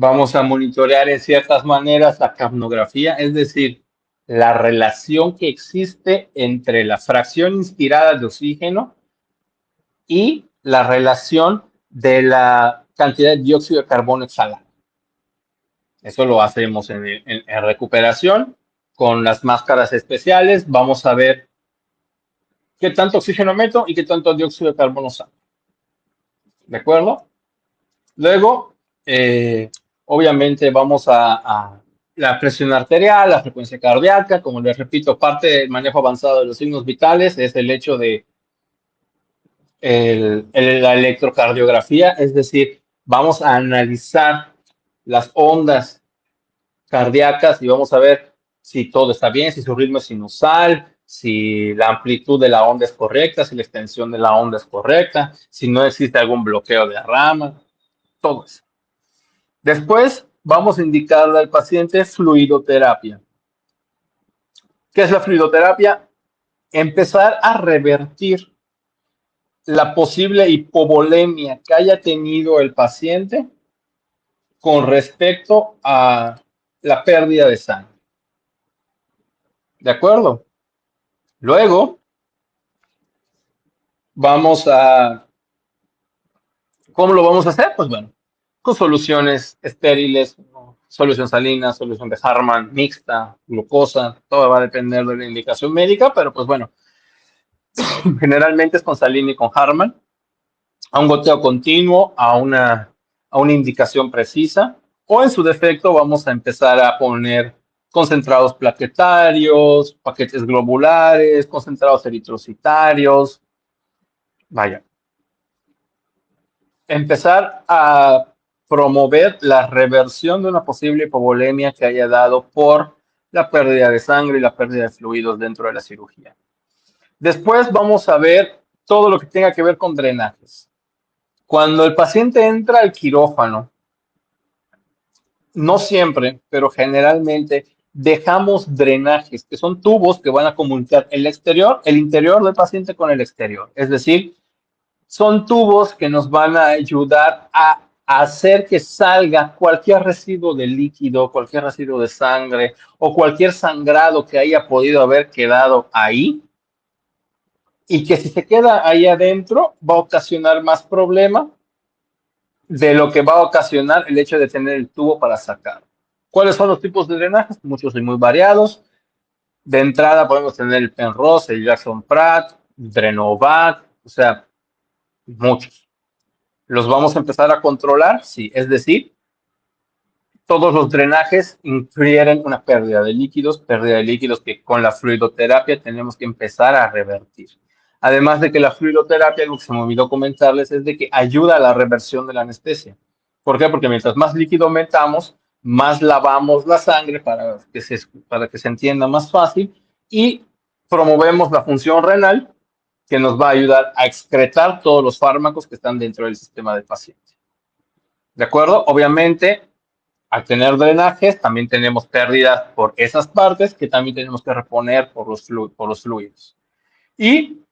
Vamos a monitorear en ciertas maneras la capnografía, es decir, la relación que existe entre la fracción inspirada de oxígeno y la relación de la cantidad de dióxido de carbono exhalado. Eso lo hacemos en recuperación con las máscaras especiales. Vamos a ver qué tanto oxígeno meto y qué tanto dióxido de carbono sale. ¿De acuerdo? Luego, obviamente vamos a la presión arterial, la frecuencia cardíaca. Como les repito, parte del manejo avanzado de los signos vitales es el hecho de la electrocardiografía, es decir, vamos a analizar las ondas cardíacas y vamos a ver si todo está bien, si su ritmo es sinusal, si la amplitud de la onda es correcta, si la extensión de la onda es correcta, si no existe algún bloqueo de rama, todo eso. Después vamos a indicarle al paciente fluidoterapia. ¿Qué es la fluidoterapia? Empezar a revertir la posible hipovolemia que haya tenido el paciente con respecto a la pérdida de sangre. ¿De acuerdo? Luego, ¿cómo lo vamos a hacer? Pues bueno, con soluciones estériles, solución salina, solución de Harman, mixta, glucosa, todo va a depender de la indicación médica, pero pues bueno, generalmente es con salina y con Harman, a un goteo continuo, a una indicación precisa, o en su defecto vamos a empezar a poner concentrados plaquetarios, paquetes globulares, concentrados eritrocitarios, vaya. Empezar a promover la reversión de una posible hipovolemia que haya dado por la pérdida de sangre y la pérdida de fluidos dentro de la cirugía. Después vamos a ver todo lo que tenga que ver con drenajes. Cuando el paciente entra al quirófano, no siempre, pero generalmente dejamos drenajes, que son tubos que van a comunicar el interior del paciente con el exterior. Es decir, son tubos que nos van a ayudar a hacer que salga cualquier residuo de líquido, cualquier residuo de sangre o cualquier sangrado que haya podido haber quedado ahí, y que si se queda ahí adentro va a ocasionar más problema de lo que va a ocasionar el hecho de tener el tubo para sacar. ¿Cuáles son los tipos de drenajes? Muchos y muy variados. De entrada podemos tener el Penrose, el Jackson Pratt, Drenovac, o sea, muchos. ¿Los vamos a empezar a controlar? Sí, es decir, todos los drenajes infieren una pérdida de líquidos que con la fluidoterapia tenemos que empezar a revertir. Además de que la fluidoterapia, lo que se me olvidó comentarles, es de que ayuda a la reversión de la anestesia. ¿Por qué? Porque mientras más líquido metamos, más lavamos la sangre para que se entienda más fácil y promovemos la función renal que nos va a ayudar a excretar todos los fármacos que están dentro del sistema del paciente. ¿De acuerdo? Obviamente, al tener drenajes, también tenemos pérdidas por esas partes que también tenemos que reponer por los fluidos. Y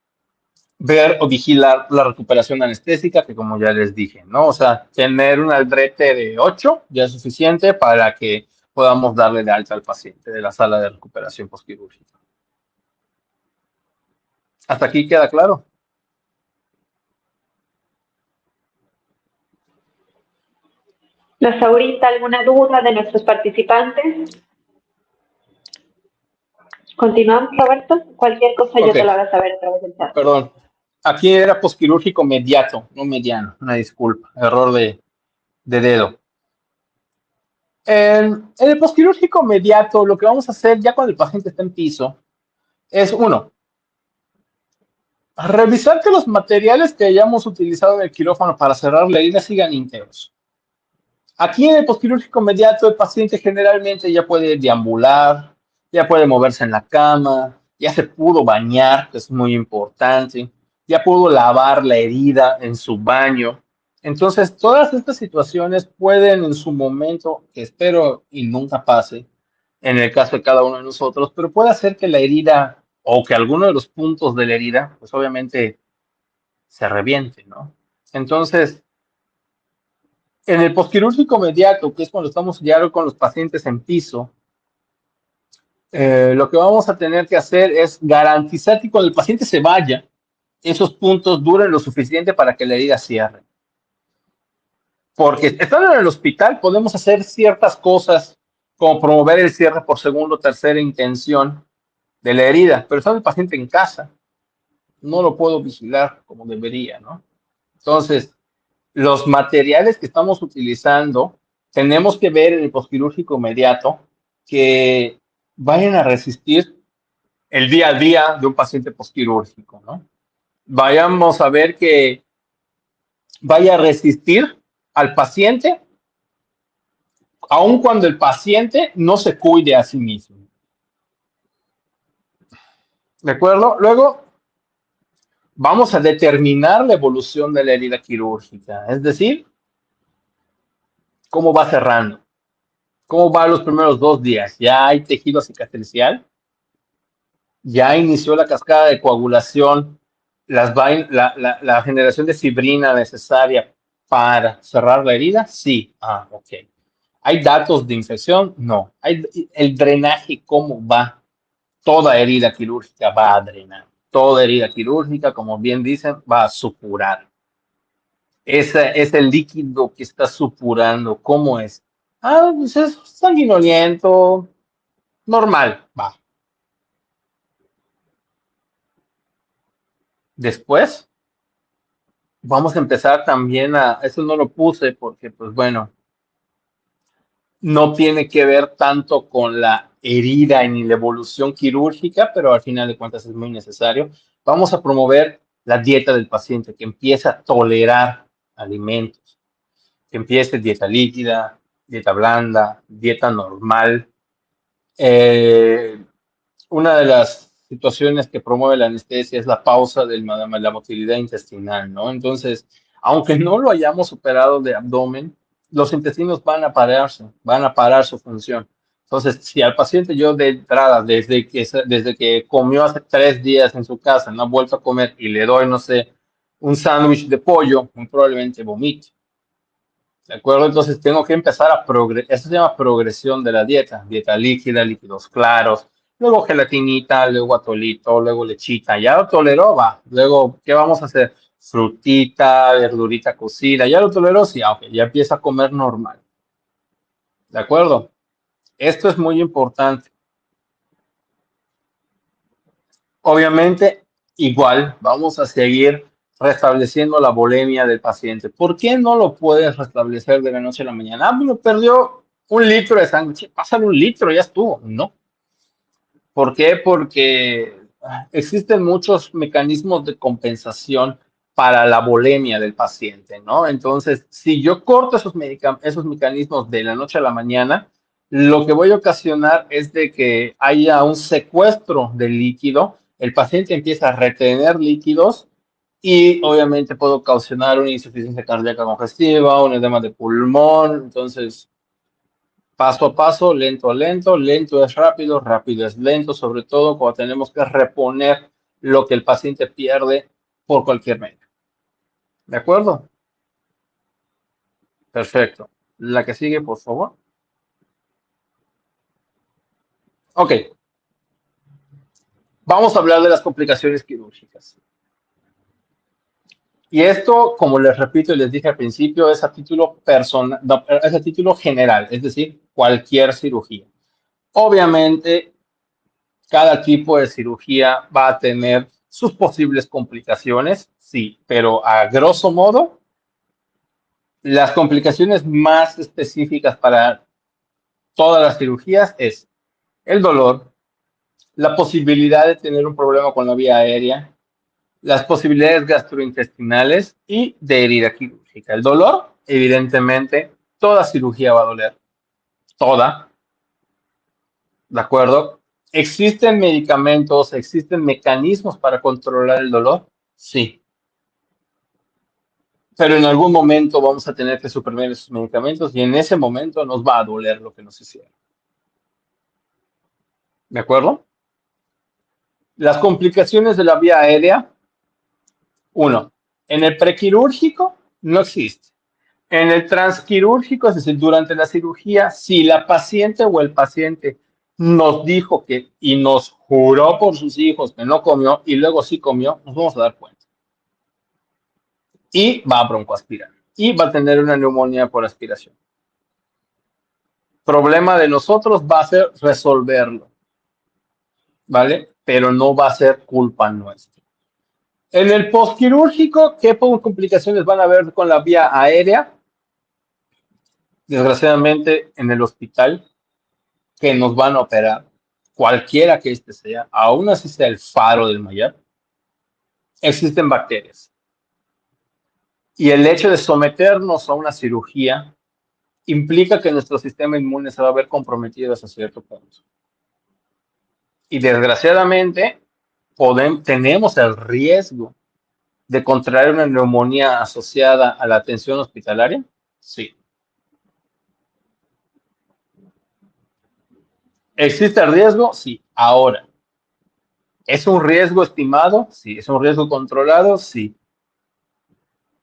ver o vigilar la recuperación anestésica, que como ya les dije, ¿no? O sea, tener un aldrete de 8 ya es suficiente para que podamos darle de alta al paciente de la sala de recuperación postquirúrgica. ¿Hasta aquí queda claro? ¿Nos ahorita alguna duda de nuestros participantes? ¿Continuamos, Roberto? Cualquier cosa yo te la haga saber a través del chat. Perdón. Aquí era postquirúrgico mediato, no mediano. Una disculpa. Error de dedo. En el postquirúrgico mediato, lo que vamos a hacer ya cuando el paciente está en piso es, uno, revisar que los materiales que hayamos utilizado en el quirófano para cerrar la herida sigan íntegros. Aquí en el postquirúrgico inmediato, el paciente generalmente ya puede deambular, ya puede moverse en la cama, ya se pudo bañar, que es muy importante, ya pudo lavar la herida en su baño. Entonces, todas estas situaciones pueden en su momento, que espero y nunca pase, en el caso de cada uno de nosotros, pero puede hacer que la herida o que alguno de los puntos de la herida, pues obviamente se reviente, ¿no? Entonces, en el postquirúrgico inmediato, que es cuando estamos ya con los pacientes en piso, lo que vamos a tener que hacer es garantizar que cuando el paciente se vaya, esos puntos duren lo suficiente para que la herida cierre. Porque estando en el hospital podemos hacer ciertas cosas como promover el cierre por segunda o tercera intención de la herida, pero estando el paciente en casa, no lo puedo vigilar como debería, ¿no? Entonces, los materiales que estamos utilizando, tenemos que ver en el postquirúrgico inmediato que vayan a resistir el día a día de un paciente postquirúrgico, ¿no? Vayamos a ver que vaya a resistir al paciente, aun cuando el paciente no se cuide a sí mismo. ¿De acuerdo? Luego, vamos a determinar la evolución de la herida quirúrgica, es decir, cómo va cerrando, cómo va los primeros 2 días. ¿Ya hay tejido cicatricial? ¿Ya inició la cascada de coagulación, la generación de fibrina necesaria para cerrar la herida? Sí. Ah, ok. ¿Hay datos de infección? No. ¿Hay el drenaje cómo va? Toda herida quirúrgica va a drenar. Toda herida quirúrgica, como bien dicen, va a supurar. Ese líquido que está supurando, ¿cómo es? Ah, pues es sanguinoliento, normal, va. Después, vamos a empezar también eso no lo puse porque, pues bueno, no tiene que ver tanto con la herida ni la evolución quirúrgica, pero al final de cuentas es muy necesario. Vamos a promover la dieta del paciente, que empiece a tolerar alimentos, que empiece dieta líquida, dieta blanda, dieta normal. Una de las situaciones que promueve la anestesia es la pausa de la motilidad intestinal, ¿no? Entonces, aunque no lo hayamos operado de abdomen, los intestinos van a parar su función. Entonces, si al paciente yo de entrada, desde que comió hace 3 días en su casa, no ha vuelto a comer y le doy, no sé, un sándwich de pollo, muy probablemente vomite. ¿De acuerdo? Entonces tengo que empezar a progresar. Eso se llama progresión de la dieta. Dieta líquida, líquidos claros, luego gelatinita, luego atolito, luego lechita. Ya lo toleró, va. Luego, ¿qué vamos a hacer? Frutita, verdurita cocida. Ya lo toleró, sí, ok, ya empieza a comer normal. ¿De acuerdo? Esto es muy importante. Obviamente, igual vamos a seguir restableciendo la bulimia del paciente. ¿Por qué no lo puedes restablecer de la noche a la mañana? Ah, bueno, perdió 1 litro de sangre. Sí, pásale 1 litro, ya estuvo. No. ¿Por qué? Porque existen muchos mecanismos de compensación para la bulimia del paciente, ¿no? Entonces, si yo corto esos mecanismos de la noche a la mañana, lo que voy a ocasionar es de que haya un secuestro del líquido, el paciente empieza a retener líquidos y obviamente puedo ocasionar una insuficiencia cardíaca congestiva, un edema de pulmón. Entonces, paso a paso, lento a lento, lento es rápido, rápido es lento, sobre todo cuando tenemos que reponer lo que el paciente pierde por cualquier medio. ¿De acuerdo? Perfecto. La que sigue, por favor. Ok, vamos a hablar de las complicaciones quirúrgicas. Y esto, como les repito y les dije al principio, es a título personal, no, es a título general, es decir, cualquier cirugía. Obviamente, cada tipo de cirugía va a tener sus posibles complicaciones, sí, pero a grosso modo, las complicaciones más específicas para todas las cirugías es el dolor, la posibilidad de tener un problema con la vía aérea, las posibilidades gastrointestinales y de herida quirúrgica. El dolor, evidentemente, toda cirugía va a doler, toda, ¿de acuerdo? ¿Existen medicamentos, existen mecanismos para controlar el dolor? Sí, pero en algún momento vamos a tener que suprimir esos medicamentos y en ese momento nos va a doler lo que nos hicieron. ¿De acuerdo? Las complicaciones de la vía aérea, uno, en el prequirúrgico no existe. En el transquirúrgico, es decir, durante la cirugía, si la paciente o el paciente nos dijo que y nos juró por sus hijos que no comió y luego sí comió, nos vamos a dar cuenta. Y va a broncoaspirar. Y va a tener una neumonía por aspiración. Problema de nosotros va a ser resolverlo, ¿vale? Pero no va a ser culpa nuestra. En el postquirúrgico, ¿qué complicaciones van a haber con la vía aérea? Desgraciadamente, en el hospital que nos van a operar, cualquiera que este sea, aún así sea el faro del Mayar, existen bacterias. Y el hecho de someternos a una cirugía implica que nuestro sistema inmune se va a ver comprometido hasta cierto punto. Y desgraciadamente, tenemos el riesgo de contraer una neumonía asociada a la atención hospitalaria. Sí. ¿Existe el riesgo? Sí. Ahora, ¿es un riesgo estimado? Sí. ¿Es un riesgo controlado? Sí.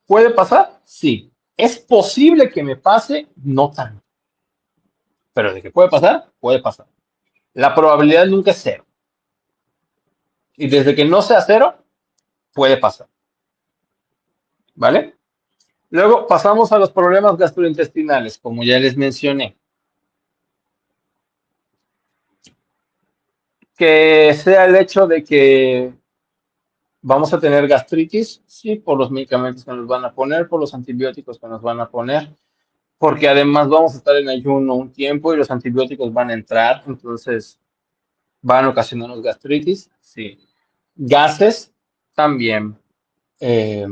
¿Puede pasar? Sí. ¿Es posible que me pase? No tanto. Pero de que puede pasar, puede pasar. La probabilidad nunca es cero. Y desde que no sea cero, puede pasar. ¿Vale? Luego pasamos a los problemas gastrointestinales, como ya les mencioné. Que sea el hecho de que vamos a tener gastritis, sí, por los medicamentos que nos van a poner, por los antibióticos que nos van a poner, porque además vamos a estar en ayuno un tiempo y los antibióticos van a entrar, entonces van a ocasionarnos gastritis, sí. Gases también. Eh,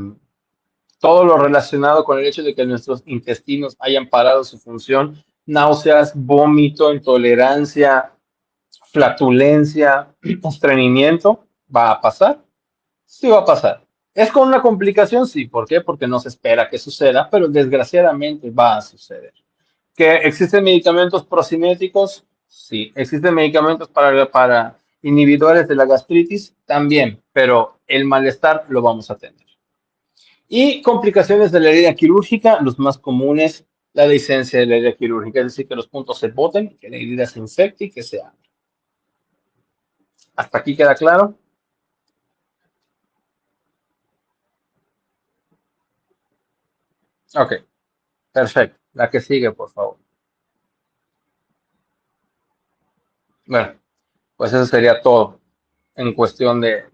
Todo lo relacionado con el hecho de que nuestros intestinos hayan parado su función, náuseas, vómito, intolerancia, flatulencia, estreñimiento, ¿va a pasar? Sí va a pasar. ¿Es con una complicación? Sí. ¿Por qué? Porque no se espera que suceda, pero desgraciadamente va a suceder. ¿Que existen medicamentos procinéticos? Sí. ¿Existen medicamentos para inhibidores de la gastritis? También, pero el malestar lo vamos a tener. Y complicaciones de la herida quirúrgica, los más comunes, la dehiscencia de la herida quirúrgica, es decir, que los puntos se boten, que la herida se infecte y que se abra. ¿Hasta aquí queda claro? Ok, perfecto. La que sigue, por favor. Bueno, pues eso sería todo en cuestión de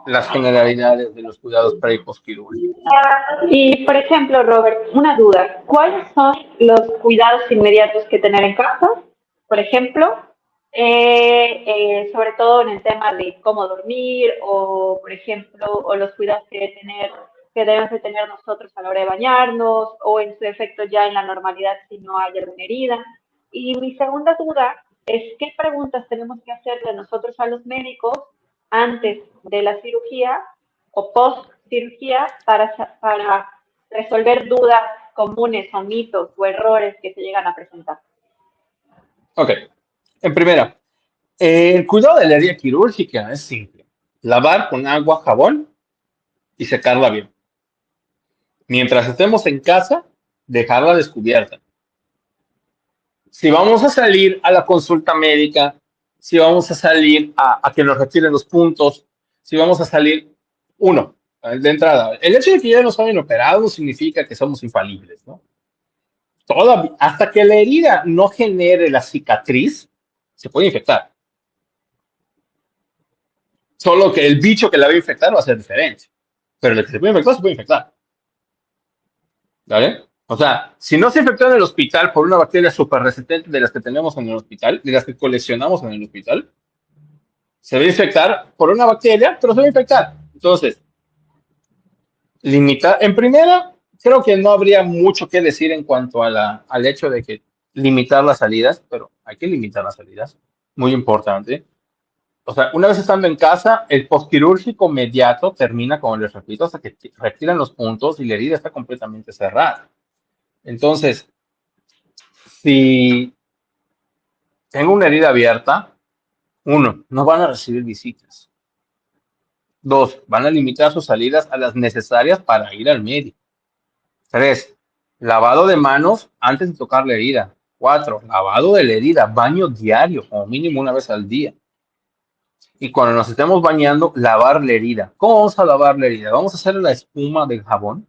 las generalidades de los cuidados pre y postquirúrgicos. Y, por ejemplo, Robert, una duda. ¿Cuáles son los cuidados inmediatos que tener en casa? Por ejemplo, sobre todo en el tema de cómo dormir o, por ejemplo, o los cuidados que debemos de tener nosotros a la hora de bañarnos o en su efecto ya en la normalidad si no hay alguna herida. Y mi segunda duda es qué preguntas tenemos que hacerle nosotros a los médicos antes de la cirugía o post cirugía para resolver dudas comunes o mitos o errores que se llegan a presentar. Ok, en primera, el cuidado de la herida quirúrgica es simple. Lavar con agua, jabón y secarla bien. Mientras estemos en casa, dejarla descubierta. Si vamos a salir a la consulta médica, si vamos a salir a que nos retiren los puntos, si vamos a salir, uno, de entrada, el hecho de que ya nos hayan operado no significa que somos infalibles, ¿no? Todavía, hasta que la herida no genere la cicatriz, se puede infectar. Solo que el bicho que la va a infectar va a ser diferente. Pero el que se puede infectar, se puede infectar. ¿Vale? O sea, si no se infectó en el hospital por una bacteria súper resistente de las que tenemos en el hospital, de las que coleccionamos en el hospital, se va a infectar por una bacteria, pero se va a infectar. Entonces, limitar, en primera, creo que no habría mucho que decir en cuanto a al hecho de que limitar las salidas, pero hay que limitar las salidas, muy importante. O sea, una vez estando en casa, el postquirúrgico mediato termina, como les repito, hasta que retiran los puntos y la herida está completamente cerrada. Entonces, si tengo una herida abierta, uno, no van a recibir visitas. Dos, van a limitar sus salidas a las necesarias para ir al médico. Tres, lavado de manos antes de tocar la herida. Cuatro, lavado de la herida, baño diario, como mínimo una vez al día. Y cuando nos estemos bañando, lavar la herida. ¿Cómo vamos a lavar la herida? Vamos a hacer la espuma del jabón.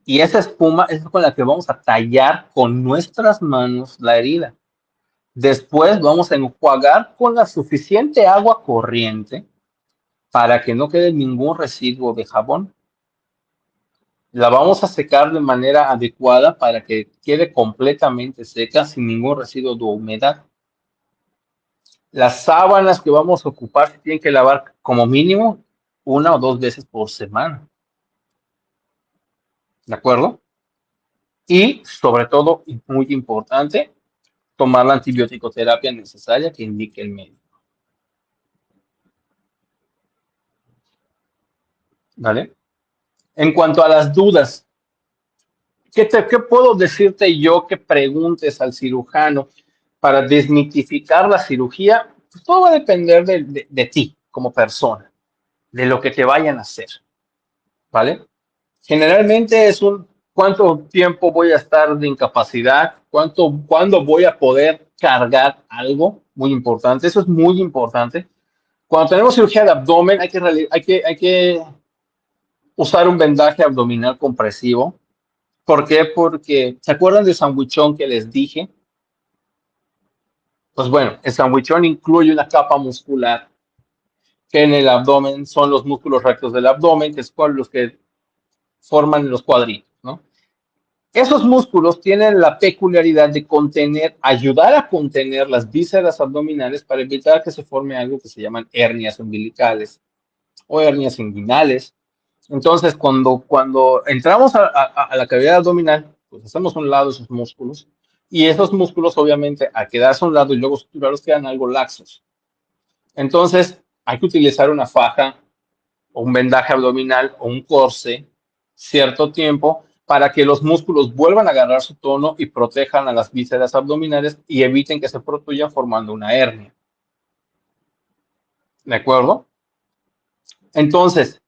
Y esa espuma es con la que vamos a tallar con nuestras manos la herida. Después vamos a enjuagar con la suficiente agua corriente para que no quede ningún residuo de jabón. La vamos a secar de manera adecuada para que quede completamente seca sin ningún residuo de humedad. Las sábanas que vamos a ocupar se tienen que lavar como mínimo una o dos veces por semana. ¿De acuerdo? Y sobre todo, y muy importante, tomar la antibiótico terapia necesaria que indique el médico. ¿Vale? En cuanto a las dudas, ¿qué puedo decirte yo que preguntes al cirujano para desmitificar la cirugía? Pues todo va a depender de ti como persona, de lo que te vayan a hacer, ¿vale? Generalmente es cuánto tiempo voy a estar de incapacidad, cuándo voy a poder cargar algo, muy importante, eso es muy importante. Cuando tenemos cirugía de abdomen hay que usar un vendaje abdominal compresivo. ¿Por qué? Porque, ¿se acuerdan del sandwichón que les dije? Pues bueno, el sandwichón incluye una capa muscular que en el abdomen son los músculos rectos del abdomen, que son los que forman los cuadritos, ¿no? Esos músculos tienen la peculiaridad de ayudar a contener las vísceras abdominales para evitar que se forme algo que se llaman hernias umbilicales o hernias inguinales. Entonces, cuando entramos a la cavidad abdominal, pues hacemos a un lado esos músculos y esos músculos, obviamente, al quedarse a un lado y luego suturarlos, quedan algo laxos. Entonces, hay que utilizar una faja o un vendaje abdominal o un corse cierto tiempo para que los músculos vuelvan a agarrar su tono y protejan a las vísceras abdominales y eviten que se protruyan formando una hernia. ¿De acuerdo? Entonces,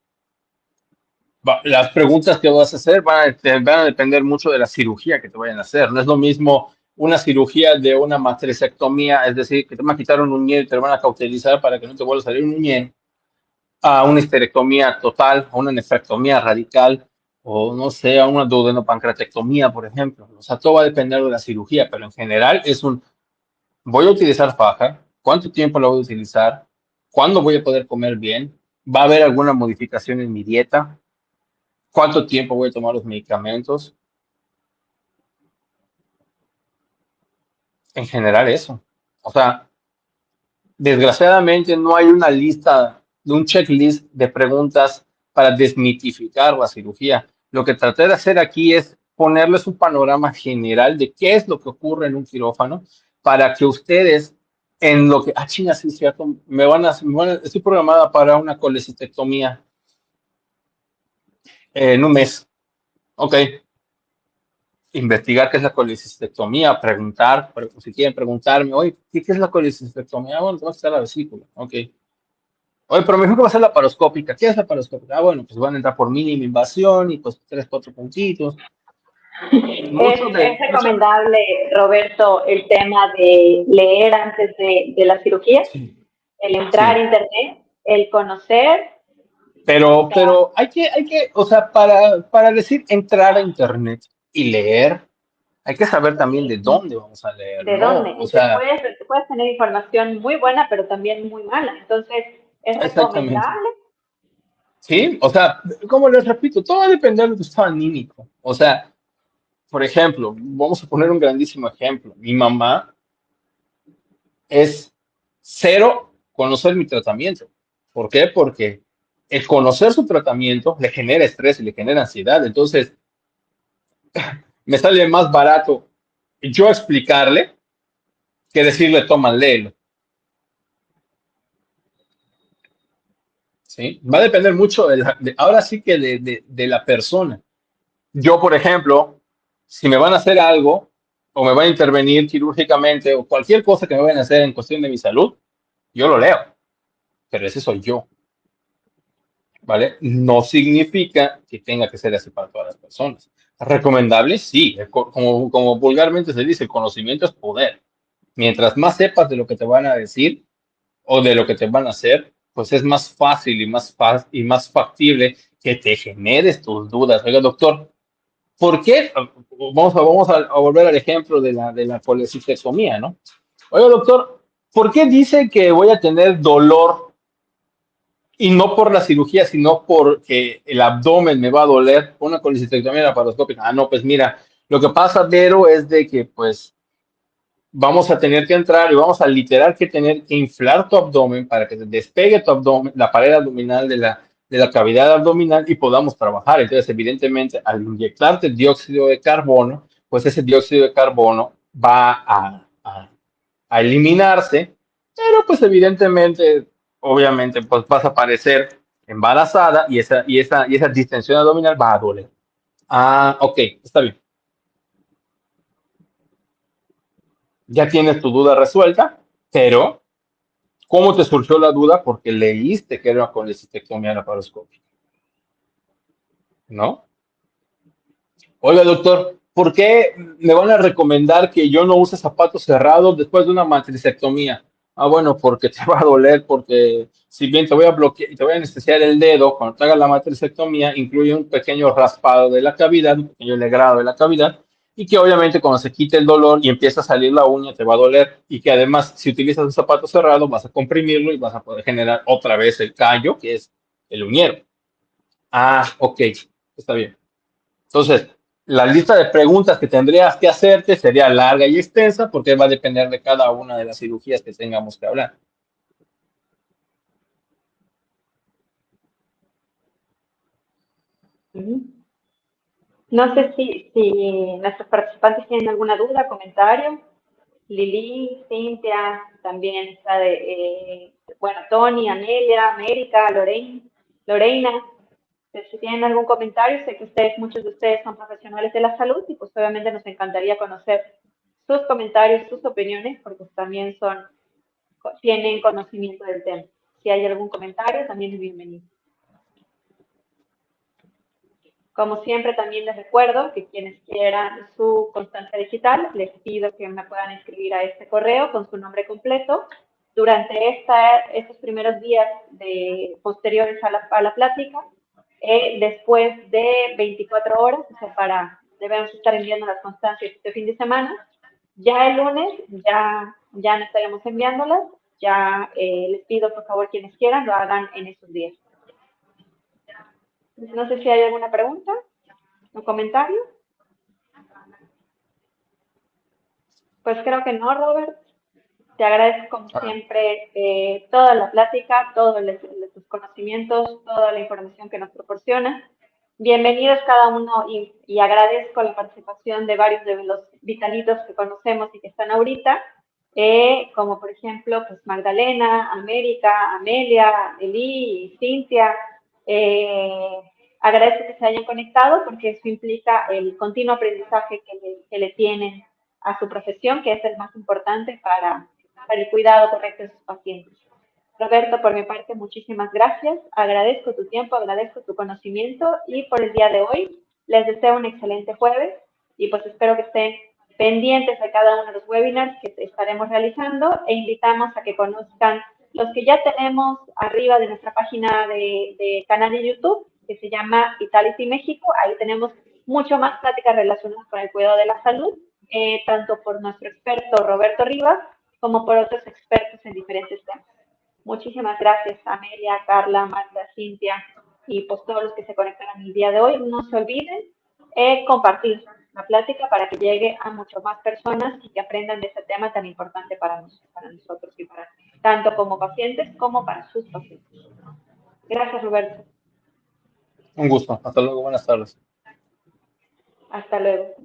las preguntas que vas a hacer van a depender mucho de la cirugía que te vayan a hacer. No es lo mismo una cirugía de una matricectomía, es decir, que te van a quitar un uñero y te lo van a cauterizar para que no te vuelva a salir un uñero, a una histerectomía total, a una nefrectomía radical, o no sé, a una duodenopancreatectomía, por ejemplo. O sea, todo va a depender de la cirugía, pero en general voy a utilizar faja, ¿cuánto tiempo la voy a utilizar? ¿Cuándo voy a poder comer bien? ¿Va a haber alguna modificación en mi dieta? ¿Cuánto tiempo voy a tomar los medicamentos? En general eso. O sea, desgraciadamente no hay una lista, de un checklist de preguntas para desmitificar la cirugía. Lo que traté de hacer aquí es ponerles un panorama general de qué es lo que ocurre en un quirófano para que ustedes en lo que, China, sí, es cierto, estoy programada para una colecistectomía en un mes. Ok, investigar qué es la colecistectomía, preguntar, si quieren preguntarme, oye, ¿qué es la colecistectomía? Bueno, te va a estar la vesícula, ok. Oye, pero mejor que va a ser la paroscópica. ¿Qué es la paroscópica? Bueno, pues van a entrar por mínima invasión y pues 3, 4 puntitos. Es recomendable, Roberto, el tema de leer antes de la cirugía, Sí, el entrar sí. a internet, el conocer. Pero hay que, o sea, para decir entrar a internet y leer, hay que saber también de dónde vamos a leer, ¿De ¿no? dónde? O Te sea, puedes tener información muy buena, pero también muy mala. Entonces, es exactamente. recomendable. Sí, o sea, como les repito, todo va a depender de tu estado anímico. O sea, por ejemplo, vamos a poner un grandísimo ejemplo. Mi mamá es cero conocer mi tratamiento. ¿Por qué? Porque el conocer su tratamiento le genera estrés y le genera ansiedad. Entonces, me sale más barato yo explicarle que decirle, toma, léelo. ¿Sí? Va a depender mucho ahora sí que de la persona. Yo, por ejemplo, si me van a hacer algo o me van a intervenir quirúrgicamente o cualquier cosa que me vayan a hacer en cuestión de mi salud, yo lo leo, pero ese soy yo, ¿vale? No significa que tenga que ser así para todas las personas. Recomendable, sí, como vulgarmente se dice, el conocimiento es poder. Mientras más sepas de lo que te van a decir o de lo que te van a hacer, pues es más fácil y más factible que te generes tus dudas. Oiga, doctor, ¿por qué? Vamos a volver al ejemplo de la colecistectomía, ¿no? Oiga, doctor, ¿por qué dice que voy a tener dolor y no por la cirugía, sino porque el abdomen me va a doler? Una colecistectomía laparoscópica. No, pues mira, lo que pasa, Vero, es de que pues vamos a tener que entrar y vamos a literal que tener que inflar tu abdomen para que se despegue tu abdomen, la pared abdominal de la cavidad abdominal y podamos trabajar. Entonces, evidentemente, al inyectarte dióxido de carbono, pues ese dióxido de carbono va a eliminarse, pero pues evidentemente, obviamente, pues vas a aparecer embarazada y esa distensión abdominal va a doler. Ok, está bien. Ya tienes tu duda resuelta, pero ¿cómo te surgió la duda? Porque leíste que era una colecistectomía laparoscópica, ¿no? Oiga, doctor, ¿por qué me van a recomendar que yo no use zapatos cerrados después de una matricectomía? Bueno, porque te va a doler, porque si bien te voy a bloquear y te voy a anestesiar el dedo, cuando te hagas la matricectomía, incluye un pequeño raspado de la cavidad, un pequeño legrado de la cavidad, y que obviamente cuando se quite el dolor y empieza a salir la uña, te va a doler, y que además, si utilizas un zapato cerrado, vas a comprimirlo y vas a poder generar otra vez el callo, que es el uñero. Ok, está bien. Entonces, la lista de preguntas que tendrías que hacerte sería larga y extensa porque va a depender de cada una de las cirugías que tengamos que hablar. No sé si nuestros participantes tienen alguna duda, comentario. Lili, Cintia, también está bueno, Tony, Amelia, América, Lorena. Si tienen algún comentario, sé que muchos de ustedes son profesionales de la salud y pues obviamente nos encantaría conocer sus comentarios, sus opiniones, porque también tienen conocimiento del tema. Si hay algún comentario, también es bienvenido. Como siempre, también les recuerdo que quienes quieran su constancia digital, les pido que me puedan escribir a este correo con su nombre completo. Durante estos primeros días posteriores a la plática, después de 24 horas, o sea, debemos estar enviando las constancias este fin de semana. Ya el lunes, ya no estaremos enviándolas. Ya les pido, por favor, quienes quieran, lo hagan en esos días. No sé si hay alguna pregunta o comentario. Pues creo que no, Robert. Te agradezco como siempre toda la plática, todos tus conocimientos, toda la información que nos proporcionas. Bienvenidos cada uno y agradezco la participación de varios de los vitalitos que conocemos y que están ahorita, como por ejemplo pues Magdalena, América, Amelia, Eli, Cintia. Agradezco que se hayan conectado porque eso implica el continuo aprendizaje que le tienen a su profesión, que es el más importante para el cuidado correcto de sus pacientes. Roberto, por mi parte, muchísimas gracias. Agradezco tu tiempo, agradezco tu conocimiento y por el día de hoy les deseo un excelente jueves y pues espero que estén pendientes de cada uno de los webinars que estaremos realizando e invitamos a que conozcan los que ya tenemos arriba de nuestra página de canal de YouTube, que se llama Vitality México. Ahí tenemos mucho más pláticas relacionadas con el cuidado de la salud, tanto por nuestro experto Roberto Rivas como por otros expertos en diferentes temas. Muchísimas gracias, Amelia, Carla, Marta, Cintia y pues todos los que se conectaron el día de hoy. No se olviden compartir la plática para que llegue a muchas más personas y que aprendan de este tema tan importante para nosotros y para tanto como pacientes como para sus pacientes. Gracias, Roberto. Un gusto. Hasta luego. Buenas tardes. Hasta luego.